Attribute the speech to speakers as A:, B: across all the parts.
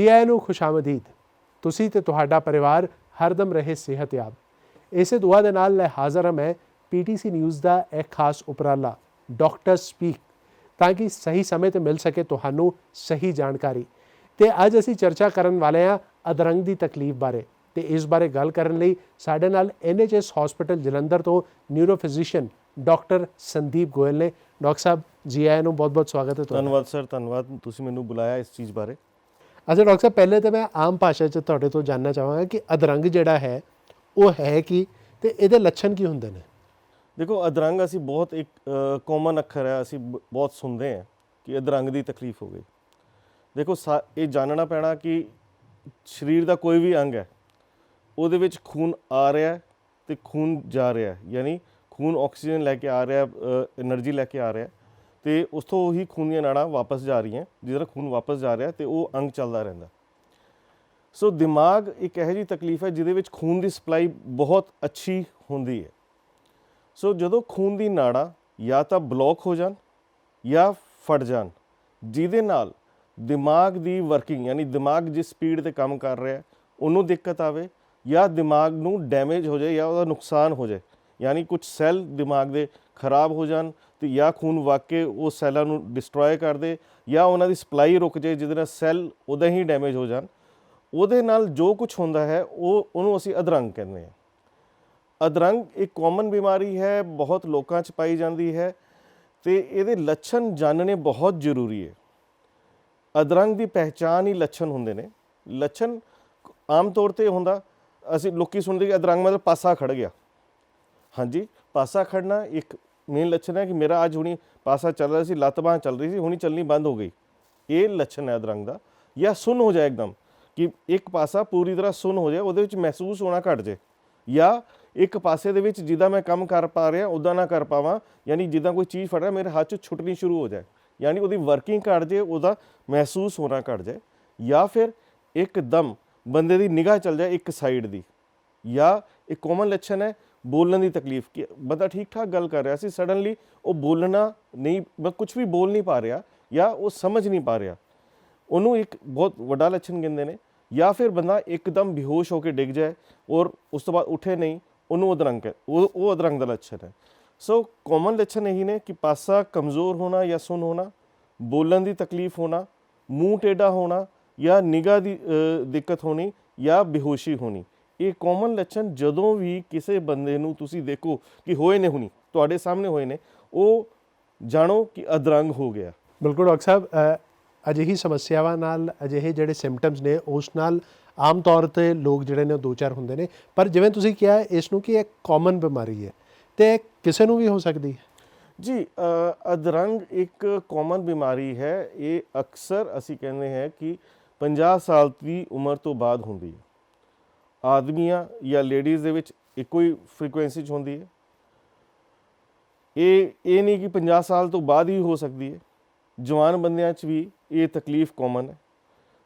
A: ਜੀ ਆਇਆਂ ਨੂੰ ਖੁਸ਼ਾਮਦੀਦ। ਤੁਸੀਂ ਤੇ ਤੁਹਾਡਾ ਪਰਿਵਾਰ ਹਰਦਮ ਰਹੇ ਸਿਹਤਯਾਬ। ਇਸੇ ਦੁਆ ਦੇ ਨਾਲ ਲੈ ਹਾਜ਼ਰ ਹਾਂ ਮੈਂ PTC ਨਿਊਜ਼ ਦਾ ਇੱਕ ਖਾਸ ਉਪਰਾਲਾ ਡਾਕਟਰ ਸਪੀਕ, ਤਾਂ ਕਿ ਸਹੀ ਸਮੇਂ 'ਤੇ ਮਿਲ ਸਕੇ ਤੁਹਾਨੂੰ ਸਹੀ ਜਾਣਕਾਰੀ। ਤੇ ਅੱਜ ਅਸੀਂ ਚਰਚਾ ਕਰਨ ਵਾਲੇ ਹਾਂ ਅਧਰੰਗ ਦੀ ਤਕਲੀਫ ਬਾਰੇ। ਤੇ ਇਸ ਬਾਰੇ ਗੱਲ ਕਰਨ ਲਈ ਸਾਡੇ ਨਾਲ NHS ਹਸਪੀਟਲ ਜਲੰਧਰ ਤੋਂ neuro physician doctor Sandeep Goyal ਨੇ। ਡਾਕਟਰ ਸਾਹਿਬ ਜੀ ਆਇਆਂ ਨੂੰ ਬਹੁਤ-ਬਹੁਤ ਸਵਾਗਤ ਹੈ ਤੁਹਾਡਾ।
B: ਧੰਨਵਾਦ ਸਰ, ਧੰਨਵਾਦ, ਤੁਸੀਂ ਮੈਨੂੰ ਬੁਲਾਇਆ ਇਸ ਚੀਜ਼ ਬਾਰੇ।
A: ਅੱਛਾ ਡਾਕਟਰ ਸਾਹਿਬ, ਪਹਿਲੇ ਤਾਂ ਮੈਂ ਆਮ ਭਾਸ਼ਾ 'ਚ ਤੁਹਾਡੇ ਤੋਂ ਜਾਣਨਾ ਚਾਹਾਂਗਾ ਕਿ ਅਧਰੰਗ ਜਿਹੜਾ ਹੈ ਉਹ ਹੈ ਕੀ ਤੇ ਇਹਦੇ ਲੱਛਣ ਕੀ ਹੁੰਦੇ ਨੇ?
B: ਦੇਖੋ, ਅਧਰੰਗ ਅਸੀਂ ਬਹੁਤ ਇੱਕ ਕਾਮਨ ਅੱਖਰ ਹੈ, ਅਸੀਂ ਬਹੁਤ ਸੁਣਦੇ ਹਾਂ ਕਿ ਅਧਰੰਗ ਦੀ ਤਕਲੀਫ ਹੋ ਗਈ। ਦੇਖੋ, ਇਹ ਜਾਣਨਾ ਪੈਣਾ ਕਿ ਸਰੀਰ ਦਾ ਕੋਈ ਵੀ ਅੰਗ ਹੈ ਉਹਦੇ ਵਿੱਚ ਖੂਨ ਆ ਰਿਹਾ ਤੇ ਖੂਨ ਜਾ ਰਿਹਾ, ਯਾਨੀ ਖੂਨ ਆਕਸੀਜਨ ਲੈ ਕੇ ਆ ਰਿਹਾ, એનર્ਜੀ ਲੈ ਕੇ ਆ ਰਿਹਾ ਤੇ ਉਸ ਤੋਂ ਹੀ ਖੂਨ ਦੀਆਂ ਨਾੜਾਂ ਵਾਪਸ ਜਾ ਰਹੀਆਂ। ਜਿਹੜਾ ਖੂਨ ਵਾਪਸ ਜਾ ਰਿਹਾ ਤੇ ਉਹ ਅੰਗ ਚੱਲਦਾ ਰਹਿੰਦਾ। ਸੋ ਦਿਮਾਗ ਇੱਕ ਇਹੋ ਜਿਹੀ ਤਕਲੀਫ ਹੈ ਜਿਹਦੇ ਵਿੱਚ ਖੂਨ ਦੀ ਸਪਲਾਈ ਬਹੁਤ ਅੱਛੀ ਹੁੰਦੀ ਹੈ। ਸੋ ਜਦੋਂ ਖੂਨ ਦੀ ਨਾੜਾਂ ਜਾਂ ਤਾਂ ਬਲੌਕ ਹੋ ਜਾਣ ਜਾਂ ਫਟ ਜਾਣ, ਜਿਹਦੇ ਨਾਲ ਦਿਮਾਗ ਦੀ ਵਰਕਿੰਗ, ਯਾਨੀ ਦਿਮਾਗ ਜਿਸ ਸਪੀਡ 'ਤੇ ਕੰਮ ਕਰ ਰਿਹਾ ਉਹਨੂੰ ਦਿੱਕਤ ਆਵੇ, ਜਾਂ ਦਿਮਾਗ ਨੂੰ ਡੈਮੇਜ ਹੋ ਜਾਏ ਜਾਂ ਉਹਦਾ ਨੁਕਸਾਨ ਹੋ ਜਾਏ, ਯਾਨੀ ਕੁਝ ਸੈੱਲ ਦਿਮਾਗ ਦੇ ਖਰਾਬ ਹੋ ਜਾਣ ਤੇ ਜਾਂ ਖੂਨ ਵਾਕੇ ਉਹ ਸੈੱਲਾਂ ਨੂੰ ਡਿਸਟਰੋਏ ਕਰ ਦੇ, ਜਾਂ ਉਹਨਾਂ ਦੀ ਸਪਲਾਈ ਰੁਕ ਜਾਏ ਜਿਹਦੇ ਨਾਲ ਸੈੱਲ ਉਦਾਂ ਹੀ ਡੈਮੇਜ ਹੋ ਜਾਣ, ਉਹਦੇ ਨਾਲ ਜੋ ਕੁਝ ਹੁੰਦਾ ਹੈ ਉਹਨੂੰ ਅਸੀਂ ਅਧਰੰਗ ਕਹਿੰਦੇ ਹਾਂ। ਅਧਰੰਗ ਇੱਕ ਕਾਮਨ ਬਿਮਾਰੀ ਹੈ, ਬਹੁਤ ਲੋਕਾਂ 'ਚ ਪਾਈ ਜਾਂਦੀ ਹੈ ਤੇ ਇਹਦੇ ਲੱਛਣ ਜਾਣਨੇ ਬਹੁਤ ਜ਼ਰੂਰੀ ਹੈ। ਅਧਰੰਗ ਦੀ ਪਹਿਚਾਣ ਹੀ ਲੱਛਣ ਹੁੰਦੇ ਨੇ। ਲੱਛਣ ਆਮ ਤੌਰ 'ਤੇ ਹੁੰਦਾ, ਅਸੀਂ ਲੋਕੀ ਸੁਣਦੇ ਕਿ ਅਧਰੰਗ ਮਤਲਬ ਪਾਸਾ ਖੜ ਗਿਆ। ਹਾਂਜੀ, ਪਾਸਾ ਖੜਨਾ ਇੱਕ ਮੇਨ ਲੱਛਣ ਹੈ ਕਿ ਮੇਰਾ ਅੱਜ ਹੁਣੀ ਪਾਸਾ ਚੱਲ ਰਿਹਾ ਸੀ, ਲੱਤ ਬਾਂਹ ਚੱਲ ਰਹੀ ਸੀ, ਹੁਣੀ ਚੱਲਣੀ ਬੰਦ ਹੋ ਗਈ, ਇਹ ਲੱਛਣ ਹੈ ਅਧਰੰਗ ਦਾ। ਜਾਂ ਸੁੰਨ ਹੋ ਜਾਏ ਇੱਕਦਮ, ਕਿ ਇੱਕ ਪਾਸਾ ਪੂਰੀ ਤਰ੍ਹਾਂ ਸੁੰਨ ਹੋ ਜਾਏ, ਉਹਦੇ ਵਿੱਚ ਮਹਿਸੂਸ ਹੋਣਾ ਘੱਟ ਜਾਏ, ਜਾਂ ਇੱਕ ਪਾਸੇ ਦੇ ਵਿੱਚ ਜਿੱਦਾਂ ਮੈਂ ਕੰਮ ਕਰ ਪਾ ਰਿਹਾ ਉੱਦਾਂ ਨਾ ਕਰ ਪਾਵਾਂ, ਯਾਨੀ ਜਿੱਦਾਂ ਕੋਈ ਚੀਜ਼ ਫੜ ਰਿਹਾ ਮੇਰੇ ਹੱਥ 'ਚ ਛੁੱਟਣੀ ਸ਼ੁਰੂ ਹੋ ਜਾਏ, ਯਾਨੀ ਉਹਦੀ ਵਰਕਿੰਗ ਘੱਟ ਜਾਏ, ਉਹਦਾ ਮਹਿਸੂਸ ਹੋਣਾ ਘੱਟ ਜਾਏ। ਜਾਂ ਫਿਰ ਇੱਕਦਮ ਬੰਦੇ ਦੀ ਨਿਗਾਹ ਚੱਲ ਜਾਏ ਇੱਕ ਸਾਈਡ ਦੀ। ਜਾਂ ਇੱਕ ਕਾਮਨ ਲੱਛਣ ਹੈ ਬੋਲਣ ਦੀ ਤਕਲੀਫ, ਕਿ ਬੰਦਾ ਠੀਕ ਠਾਕ ਗੱਲ ਕਰ ਰਿਹਾ ਸੀ, ਸਡਨਲੀ ਉਹ ਬੋਲਣਾ ਨਹੀਂ, ਕੁਝ ਵੀ ਬੋਲ ਨਹੀਂ ਪਾ ਰਿਹਾ ਜਾਂ ਉਹ ਸਮਝ ਨਹੀਂ ਪਾ ਰਿਹਾ, ਉਹਨੂੰ ਇੱਕ ਬਹੁਤ ਵੱਡਾ ਲੱਛਣ ਕਹਿੰਦੇ ਨੇ। ਜਾਂ ਫਿਰ ਬੰਦਾ ਇੱਕਦਮ ਬੇਹੋਸ਼ ਹੋ ਕੇ ਡਿੱਗ ਜਾਏ ਔਰ ਉਸ ਤੋਂ ਬਾਅਦ ਉੱਠੇ ਨਹੀਂ, ਉਹਨੂੰ ਅਧਰੰਗ, ਉਹ ਅਧਰੰਗ ਦਾ ਲੱਛਣ ਹੈ। ਸੋ ਕਾਮਨ ਲੱਛਣ ਇਹੀ ਨੇ ਕਿ ਪਾਸਾ ਕਮਜ਼ੋਰ ਹੋਣਾ ਜਾਂ ਸੁੰਨ ਹੋਣਾ, ਬੋਲਣ ਦੀ ਤਕਲੀਫ ਹੋਣਾ, ਮੂੰਹ ਟੇਢਾ ਹੋਣਾ, ਜਾਂ ਨਿਗਾਹ ਦੀ ਦਿੱਕਤ ਹੋਣੀ, ਜਾਂ ਬੇਹੋਸ਼ੀ ਹੋਣੀ। ਇਹ ਕਾਮਨ ਲੱਛਣ ਜਦੋਂ ਵੀ ਕਿਸੇ ਬੰਦੇ ਨੂੰ ਤੁਸੀਂ ਦੇਖੋ ਕਿ ਹੋਏ ਨੇ, ਹੁਣੀ ਤੁਹਾਡੇ ਸਾਹਮਣੇ ਹੋਏ ਨੇ, ਉਹ ਜਾਣੋ ਕਿ ਅਧਰੰਗ ਹੋ ਗਿਆ।
A: ਬਿਲਕੁਲ ਡਾਕਟਰ ਸਾਹਿਬ, ਅਜਿਹੀ ਸਮੱਸਿਆਵਾਂ ਨਾਲ, ਅਜਿਹੇ ਜਿਹੜੇ ਸਿੰਪਟਮਸ ਨੇ ਉਸ ਨਾਲ ਆਮ ਤੌਰ 'ਤੇ ਲੋਕ ਜਿਹੜੇ ਨੇ ਉਹ ਦੋ ਚਾਰ ਹੁੰਦੇ ਨੇ, ਪਰ ਜਿਵੇਂ ਤੁਸੀਂ ਕਿਹਾ ਇਸ ਨੂੰ ਕਿ ਇਹ ਕਾਮਨ ਬਿਮਾਰੀ ਹੈ ਅਤੇ ਕਿਸੇ ਨੂੰ ਵੀ ਹੋ ਸਕਦੀ ਹੈ? ਜੀ,
B: ਅਧਰੰਗ ਇੱਕ ਕਾਮਨ ਬਿਮਾਰੀ ਹੈ। ਇਹ ਅਕਸਰ ਅਸੀਂ ਕਹਿੰਦੇ ਹਾਂ ਕਿ 50 ਸਾਲ ਦੀ ਉਮਰ ਤੋਂ ਬਾਅਦ ਹੁੰਦੀ ਹੈ। ਆਦਮੀਆਂ ਜਾਂ ਲੇਡੀਜ਼ ਦੇ ਵਿੱਚ ਇੱਕੋ ਹੀ ਫ੍ਰੀਕੁਐਂਸੀ 'ਚ ਹੁੰਦੀ ਹੈ। ਇਹ ਨਹੀਂ ਕਿ 50 ਸਾਲ ਤੋਂ ਬਾਅਦ ਹੀ ਹੋ ਸਕਦੀ ਹੈ। ਜਵਾਨ ਬੰਦਿਆਂ 'ਚ ਵੀ ਇਹ ਤਕਲੀਫ ਕਾਮਨ ਹੈ।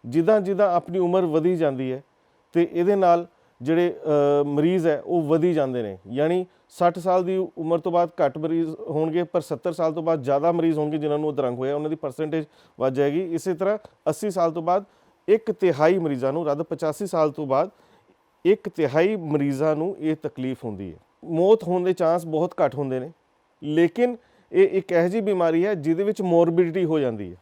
B: ਜਿੱਦਾਂ ਜਿੱਦਾਂ ਆਪਣੀ ਉਮਰ ਵਧੀ ਜਾਂਦੀ ਹੈ ਅਤੇ ਇਹਦੇ ਨਾਲ ਜਿਹੜੇ ਮਰੀਜ਼ ਹੈ ਉਹ ਵਧੀ ਜਾਂਦੇ ਨੇ, ਯਾਨੀ 60 ਸਾਲ ਦੀ ਉਮਰ ਤੋਂ ਬਾਅਦ ਘੱਟ ਮਰੀਜ਼ ਹੋਣਗੇ, ਪਰ 70 ਸਾਲ ਤੋਂ ਬਾਅਦ ਜ਼ਿਆਦਾ ਮਰੀਜ਼ ਹੋਣਗੇ ਜਿਨ੍ਹਾਂ ਨੂੰ ਅਧਰੰਗ ਹੋਇਆ, ਉਹਨਾਂ ਦੀ ਪਰਸੈਂਟੇਜ ਵੱਧ ਜਾਏਗੀ। ਇਸੇ ਤਰ੍ਹਾਂ 80 ਸਾਲ ਤੋਂ ਬਾਅਦ 1/3 ਮਰੀਜ਼ਾਂ ਨੂੰ, ਰੱਦ 85 ਸਾਲ ਤੋਂ ਬਾਅਦ 1/3 ਮਰੀਜ਼ਾਂ ਨੂੰ ਇਹ ਤਕਲੀਫ ਹੁੰਦੀ ਹੈ। ਮੌਤ ਹੋਣ ਦੇ ਚਾਂਸ ਬਹੁਤ ਘੱਟ ਹੁੰਦੇ ਨੇ, ਲੇਕਿਨ ਇਹ ਇੱਕ ਇਹੋ ਜਿਹੀ ਬਿਮਾਰੀ ਹੈ ਜਿਹਦੇ ਵਿੱਚ ਮੋਰਬਿਡਿਟੀ ਹੋ ਜਾਂਦੀ ਹੈ।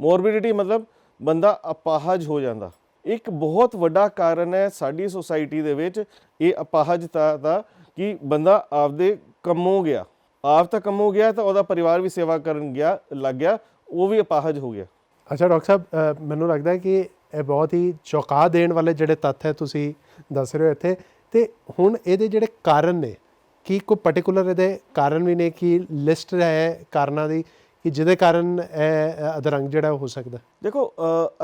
B: ਮੋਰਬਿਡਿਟੀ ਮਤਲਬ ਬੰਦਾ ਅਪਾਹਜ ਹੋ ਜਾਂਦਾ। ਇੱਕ ਬਹੁਤ ਵੱਡਾ ਕਾਰਨ ਹੈ ਸਾਡੀ ਸੁਸਾਇਟੀ ਦੇ ਵਿੱਚ ਇਹ ਅਪਾਹਜਤਾ ਦਾ, ਕਿ ਬੰਦਾ ਆਪਦੇ ਕੰਮੋਂ ਗਿਆ, ਆਪ ਤਾਂ ਕੰਮੋਂ ਗਿਆ ਤਾਂ ਉਹਦਾ ਪਰਿਵਾਰ ਵੀ ਸੇਵਾ ਕਰਨ ਲੱਗ ਗਿਆ, ਉਹ ਵੀ ਅਪਾਹਜ ਹੋ ਗਿਆ।
A: ਅੱਛਾ ਡਾਕਟਰ ਸਾਹਿਬ, ਮੈਨੂੰ ਲੱਗਦਾ ਕਿ ਇਹ ਬਹੁਤ ਹੀ ਚੌਂਕਾ ਦੇਣ ਵਾਲੇ ਜਿਹੜੇ ਤੱਥ ਹੈ ਤੁਸੀਂ ਦੱਸ ਰਹੇ ਹੋ ਇੱਥੇ। ਅਤੇ ਹੁਣ ਇਹਦੇ ਜਿਹੜੇ ਕਾਰਨ ਨੇ, ਕੀ ਕੋਈ ਪਰਟੀਕੂਲਰ ਇਹਦੇ ਕਾਰਨ ਵੀ ਨੇ, ਕਿ ਲਿਸਟ ਹੈ ਕਾਰਨਾਂ ਦੀ ਕਿ ਜਿਹਦੇ ਕਾਰਨ ਇਹ ਅਧਰੰਗ ਜਿਹੜਾ ਹੋ ਸਕਦਾ?
B: ਦੇਖੋ,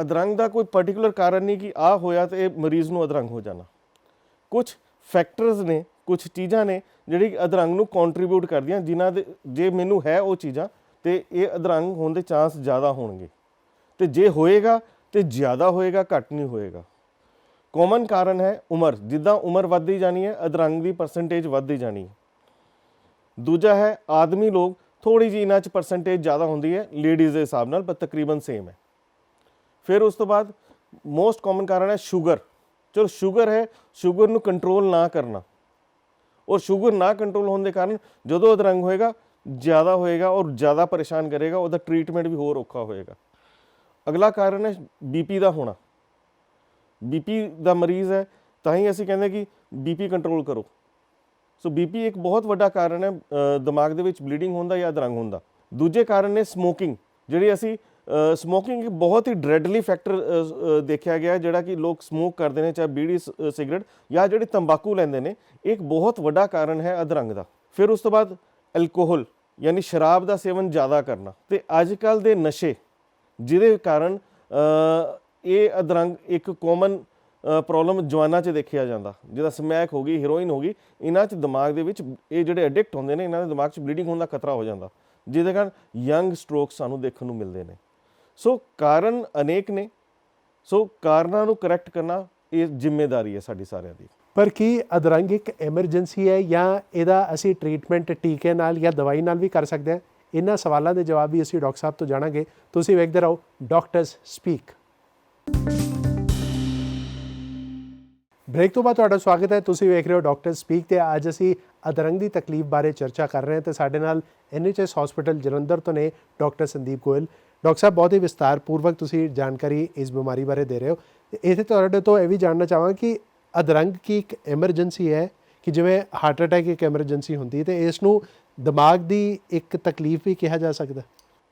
B: ਅਧਰੰਗ ਦਾ ਕੋਈ ਪਰਟੀਕੂਲਰ ਕਾਰਨ ਨਹੀਂ ਕਿ ਆਹ ਹੋਇਆ ਤੇ ਇਹ ਮਰੀਜ਼ ਨੂੰ ਅਧਰੰਗ ਹੋ ਜਾਣਾ। ਕੁਝ ਫੈਕਟਰਸ ਨੇ, ਕੁਝ ਚੀਜ਼ਾਂ ਨੇ ਜਿਹੜੀ ਅਧਰੰਗ ਨੂੰ ਕੰਟਰੀਬਿਊਟ ਕਰਦੀਆਂ, ਜਿਨ੍ਹਾਂ ਦੇ ਜੇ ਮੈਨੂੰ ਹੈ ਉਹ ਚੀਜ਼ਾਂ, ਤੇ ਇਹ ਅਧਰੰਗ ਹੋਣ ਦੇ ਚਾਂਸ ਜ਼ਿਆਦਾ ਹੋਣਗੇ। ਤੇ ਜੇ ਹੋਏਗਾ ਤੇ ਜ਼ਿਆਦਾ ਹੋਏਗਾ, ਘੱਟ ਨਹੀਂ ਹੋਏਗਾ। ਕਾਮਨ ਕਾਰਨ ਹੈ ਉਮਰ, ਜਿੱਦਾਂ ਉਮਰ ਵੱਧਦੀ ਜਾਣੀ ਹੈ ਅਧਰੰਗ ਦੀ ਪਰਸੈਂਟੇਜ ਵੱਧਦੀ ਜਾਣੀ ਹੈ। ਦੂਜਾ ਹੈ ਆਦਮੀ ਲੋਕ, ਥੋੜ੍ਹੀ ਜਿਹੀ ਇਹਨਾਂ 'ਚ ਪਰਸੈਂਟੇਜ ਜ਼ਿਆਦਾ ਹੁੰਦੀ ਹੈ ਲੇਡੀਜ਼ ਦੇ ਹਿਸਾਬ ਨਾਲ, ਪਰ ਤਕਰੀਬਨ ਸੇਮ ਹੈ। ਫਿਰ ਉਸ ਤੋਂ ਬਾਅਦ ਮੋਸਟ ਕਾਮਨ ਕਾਰਨ ਹੈ ਸ਼ੂਗਰ। ਚਲੋ ਸ਼ੂਗਰ ਹੈ, ਸ਼ੂਗਰ ਨੂੰ ਕੰਟਰੋਲ ਨਾ ਕਰਨਾ, ਔਰ ਸ਼ੂਗਰ ਨਾ ਕੰਟਰੋਲ ਹੋਣ ਦੇ ਕਾਰਨ ਜਦੋਂ ਅਧਰੰਗ ਹੋਏਗਾ ਜ਼ਿਆਦਾ ਹੋਏਗਾ ਔਰ ਜ਼ਿਆਦਾ ਪਰੇਸ਼ਾਨ ਕਰੇਗਾ, ਉਹਦਾ ਟ੍ਰੀਟਮੈਂਟ ਵੀ ਹੋਰ ਔਖਾ ਹੋਏਗਾ। ਅਗਲਾ ਕਾਰਨ ਹੈ ਬੀਪੀ ਦਾ ਹੋਣਾ। ਬੀਪੀ ਦਾ ਮਰੀਜ਼ ਹੈ ਤਾਂ ਹੀ ਅਸੀਂ ਕਹਿੰਦੇ ਕਿ ਬੀਪੀ ਕੰਟਰੋਲ ਕਰੋ। ਸੋ ਬੀਪੀ ਇੱਕ ਬਹੁਤ ਵੱਡਾ ਕਾਰਨ ਹੈ ਦਿਮਾਗ ਦੇ ਵਿੱਚ ਬਲੀਡਿੰਗ ਹੋਣ ਦਾ ਜਾਂ ਅਧਰੰਗ ਹੋਣ ਦਾ। ਦੂਜੇ ਕਾਰਨ ਨੇ ਸਮੋਕਿੰਗ। ਜਿਹੜੀ ਅਸੀਂ ਸਮੋਕਿੰਗ ਇੱਕ ਬਹੁਤ ਹੀ ਡਰੈਡਲੀ ਫੈਕਟਰ ਦੇਖਿਆ ਗਿਆ, ਜਿਹੜਾ ਕਿ ਲੋਕ ਸਮੋਕ ਕਰਦੇ ਨੇ, ਚਾਹੇ ਬੀੜੀ ਸਿਗਰਟ ਜਾਂ ਜਿਹੜੇ ਤੰਬਾਕੂ ਲੈਂਦੇ ਨੇ, ਇੱਕ ਬਹੁਤ ਵੱਡਾ ਕਾਰਨ ਹੈ ਅਧਰੰਗ ਦਾ। ਫਿਰ ਉਸ ਤੋਂ ਬਾਅਦ ਐਲਕੋਹਲ ਯਾਨੀ ਸ਼ਰਾਬ ਦਾ ਸੇਵਨ ਜ਼ਿਆਦਾ ਕਰਨਾ, ਤੇ ਅੱਜ ਕੱਲ੍ਹ ਦੇ ਨਸ਼ੇ ਜਿਹਦੇ ਕਾਰਨ ਇਹ ਅਧਰੰਗ ਇੱਕ ਕਾਮਨ ਪ੍ਰੋਬਲਮ ਜਵਾਨਾਂ 'ਚ ਦੇਖਿਆ ਜਾਂਦਾ, ਜਿਹਦਾ ਸਮੈਕ ਹੋ ਗਈ, ਹੀਰੋਇਨ ਹੋ ਗਈ, ਇਹਨਾਂ 'ਚ ਦਿਮਾਗ ਦੇ ਵਿੱਚ ਇਹ ਜਿਹੜੇ ਐਡਿਕਟ ਹੁੰਦੇ ਨੇ, ਇਹਨਾਂ ਦੇ ਦਿਮਾਗ 'ਚ ਬਲੀਡਿੰਗ ਹੋਣ ਦਾ ਖਤਰਾ ਹੋ ਜਾਂਦਾ, ਜਿਹਦੇ ਕਾਰਨ ਯੰਗ ਸਟ੍ਰੋਕ ਸਾਨੂੰ ਦੇਖਣ ਨੂੰ ਮਿਲਦੇ ਨੇ। ਸੋ ਕਾਰਨ ਅਨੇਕ ਨੇ। ਸੋ ਕਾਰਨਾਂ ਨੂੰ ਕਰੈਕਟ ਕਰਨਾ ਇਹ ਜ਼ਿੰਮੇਵਾਰੀ ਹੈ ਸਾਡੀ ਸਾਰਿਆਂ ਦੀ।
A: ਪਰ ਕੀ ਅਧਰੰਗ ਇੱਕ ਐਮਰਜੈਂਸੀ ਹੈ ਜਾਂ ਇਹਦਾ ਅਸੀਂ ਟ੍ਰੀਟਮੈਂਟ ਟੀਕੇ ਨਾਲ ਜਾਂ ਦਵਾਈ ਨਾਲ ਵੀ ਕਰ ਸਕਦੇ ਹਾਂ? ਇਹਨਾਂ ਸਵਾਲਾਂ ਦੇ ਜਵਾਬ ਵੀ ਅਸੀਂ ਡਾਕਟਰ ਸਾਹਿਬ ਤੋਂ ਜਾਣਾਂਗੇ। ਤੁਸੀਂ ਵੇਖਦੇ ਰਹੋ ਡਾਕਟਰਸ ਸਪੀਕ। ਬ੍ਰੇਕ ਤੋਂ ਬਾਅਦ ਤੁਹਾਡਾ ਸਵਾਗਤ ਹੈ। ਤੁਸੀਂ ਵੇਖ ਰਹੇ ਹੋ ਡਾਕਟਰ ਸਪੀਕ ਤੇ ਅੱਜ ਅਸੀਂ ਅਧਰੰਗ ਦੀ ਤਕਲੀਫ ਬਾਰੇ ਚਰਚਾ ਕਰ ਰਹੇ ਹਾਂ ਤੇ ਸਾਡੇ ਨਾਲ NHS ਹਸਪੀਟਲ ਜਲੰਧਰ ਤੋਂ ਨੇ ਡਾਕਟਰ ਸੰਦੀਪ ਗੋਇਲ। ਡਾਕਟਰ ਸਾਹਿਬ, ਬਹੁਤ ਹੀ ਵਿਸਤਾਰਪੂਰਵਕ ਤੁਸੀਂ ਜਾਣਕਾਰੀ ਇਸ ਬਿਮਾਰੀ ਬਾਰੇ ਦੇ ਰਹੇ ਹੋ। ਇੱਥੇ ਤੁਹਾਡੇ ਤੋਂ ਇਹ ਵੀ ਜਾਣਨਾ ਚਾਹਾਂਗਾ ਕਿ ਅਧਰੰਗ ਕੀ ਇੱਕ ਐਮਰਜੈਂਸੀ ਹੈ ਕਿ ਜਿਵੇਂ ਹਾਰਟ ਅਟੈਕ ਇੱਕ ਐਮਰਜੈਂਸੀ ਹੁੰਦੀ ਹੈ ਤੇ ਇਸ ਨੂੰ ਦਿਮਾਗ ਦੀ ਇੱਕ ਤਕਲੀਫ ਵੀ ਕਿਹਾ ਜਾ ਸਕਦਾ?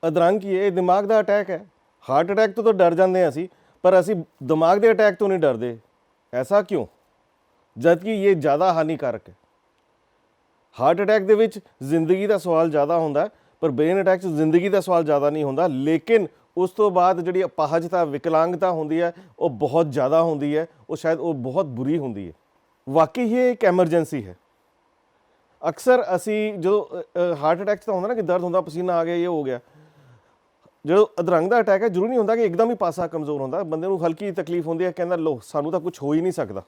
B: ਅਧਰੰਗ ਕੀ ਹੈ? ਇਹ ਦਿਮਾਗ ਦਾ ਅਟੈਕ ਹੈ। ਹਾਰਟ ਅਟੈਕ ਤੋਂ ਤਾਂ ਡਰ ਜਾਂਦੇ ਹਾਂ ਅਸੀਂ, ਪਰ ਅਸੀਂ ਦਿਮਾਗ ਦੇ ਅਟੈਕ ਤੋਂ ਨਹੀਂ ਡਰਦੇ। ਐਸਾ ਕਿਉਂ? ਜਦ ਕਿ ਇਹ ਜ਼ਿਆਦਾ ਹਾਨੀਕਾਰਕ ਹੈ। ਹਾਰਟ ਅਟੈਕ ਦੇ ਵਿੱਚ ਜ਼ਿੰਦਗੀ ਦਾ ਸਵਾਲ ਜ਼ਿਆਦਾ ਹੁੰਦਾ, ਪਰ ਬ੍ਰੇਨ ਅਟੈਕ 'ਚ ਜ਼ਿੰਦਗੀ ਦਾ ਸਵਾਲ ਜ਼ਿਆਦਾ ਨਹੀਂ ਹੁੰਦਾ, ਲੇਕਿਨ ਉਸ ਤੋਂ ਬਾਅਦ ਜਿਹੜੀ ਅਪਾਹਜਤਾ, ਵਿਕਲਾਂਗਤਾ ਹੁੰਦੀ ਹੈ ਉਹ ਬਹੁਤ ਜ਼ਿਆਦਾ ਹੁੰਦੀ ਹੈ, ਉਹ ਸ਼ਾਇਦ ਉਹ ਬਹੁਤ ਬੁਰੀ ਹੁੰਦੀ ਹੈ। ਵਾਕਈ ਹੀ ਇਹ ਇੱਕ ਐਮਰਜੈਂਸੀ ਹੈ। ਅਕਸਰ ਅਸੀਂ ਜਦੋਂ ਹਾਰਟ ਅਟੈਕ 'ਚ ਤਾਂ ਹੁੰਦਾ ਨਾ ਕਿ ਦਰਦ ਹੁੰਦਾ, ਪਸੀਨਾ ਆ ਗਿਆ, ਇਹ ਹੋ ਗਿਆ। ਜਦੋਂ ਅਧਰੰਗ ਦਾ ਅਟੈਕ ਹੈ, ਜ਼ਰੂਰੀ ਨਹੀਂ ਹੁੰਦਾ ਕਿ ਇੱਕਦਮ ਹੀ ਪਾਸਾ ਕਮਜ਼ੋਰ ਹੁੰਦਾ, ਬੰਦੇ ਨੂੰ ਹਲਕੀ ਤਕਲੀਫ ਹੁੰਦੀ ਹੈ, ਕਹਿੰਦਾ ਲੋ ਸਾਨੂੰ ਤਾਂ ਕੁਝ ਹੋ ਹੀ ਨਹੀਂ ਸਕਦਾ।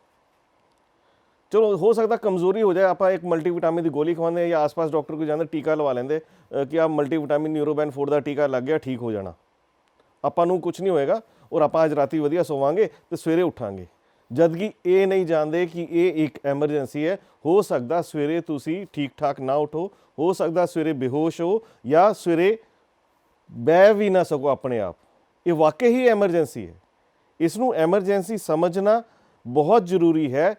B: ਚਲੋ ਹੋ ਸਕਦਾ ਕਮਜ਼ੋਰੀ ਹੋ ਜਾਏ, ਆਪਾਂ ਇੱਕ ਮਲਟੀਵਿਟਾਮਿਨ ਦੀ ਗੋਲੀ ਖਵਾਉਂਦੇ ਜਾਂ ਆਸ-ਪਾਸ ਡਾਕਟਰ ਕੋਲ ਜਾਂਦੇ, ਟੀਕਾ ਲਵਾ ਲੈਂਦੇ ਕਿ ਆਹ ਮਲਟੀਵਿਟਾਮਿਨ ਨਿਊਰੋਬੈਨ 4 ਦਾ ਟੀਕਾ ਲੱਗ ਗਿਆ, ਠੀਕ ਹੋ ਜਾਣਾ, ਆਪਾਂ ਨੂੰ ਕੁਝ ਨਹੀਂ ਹੋਏਗਾ ਔਰ ਆਪਾਂ ਅੱਜ ਰਾਤੀ ਵਧੀਆ ਸੋਵਾਂਗੇ ਤੇ ਸਵੇਰੇ ਉੱਠਾਂਗੇ। ਜਦ ਕਿ ਇਹ ਨਹੀਂ ਜਾਣਦੇ ਕਿ ਇਹ ਇੱਕ ਐਮਰਜੈਂਸੀ ਹੈ। ਹੋ ਸਕਦਾ ਸਵੇਰੇ ਤੁਸੀਂ ਠੀਕ ਠਾਕ ਨਾ ਉੱਠੋ, ਹੋ ਸਕਦਾ ਸਵੇਰੇ ਬੇਹੋਸ਼ ਹੋ ਜਾਂ ਸਵੇਰੇ ਬਹਿ ਵੀ ਨਾ ਸਕੋ ਆਪਣੇ ਆਪ। ਇਹ ਵਾਕਈ ਹੀ ਐਮਰਜੈਂਸੀ ਹੈ। ਇਸ ਨੂੰ ਐਮਰਜੈਂਸੀ ਸਮਝਣਾ ਬਹੁਤ ਜ਼ਰੂਰੀ ਹੈ।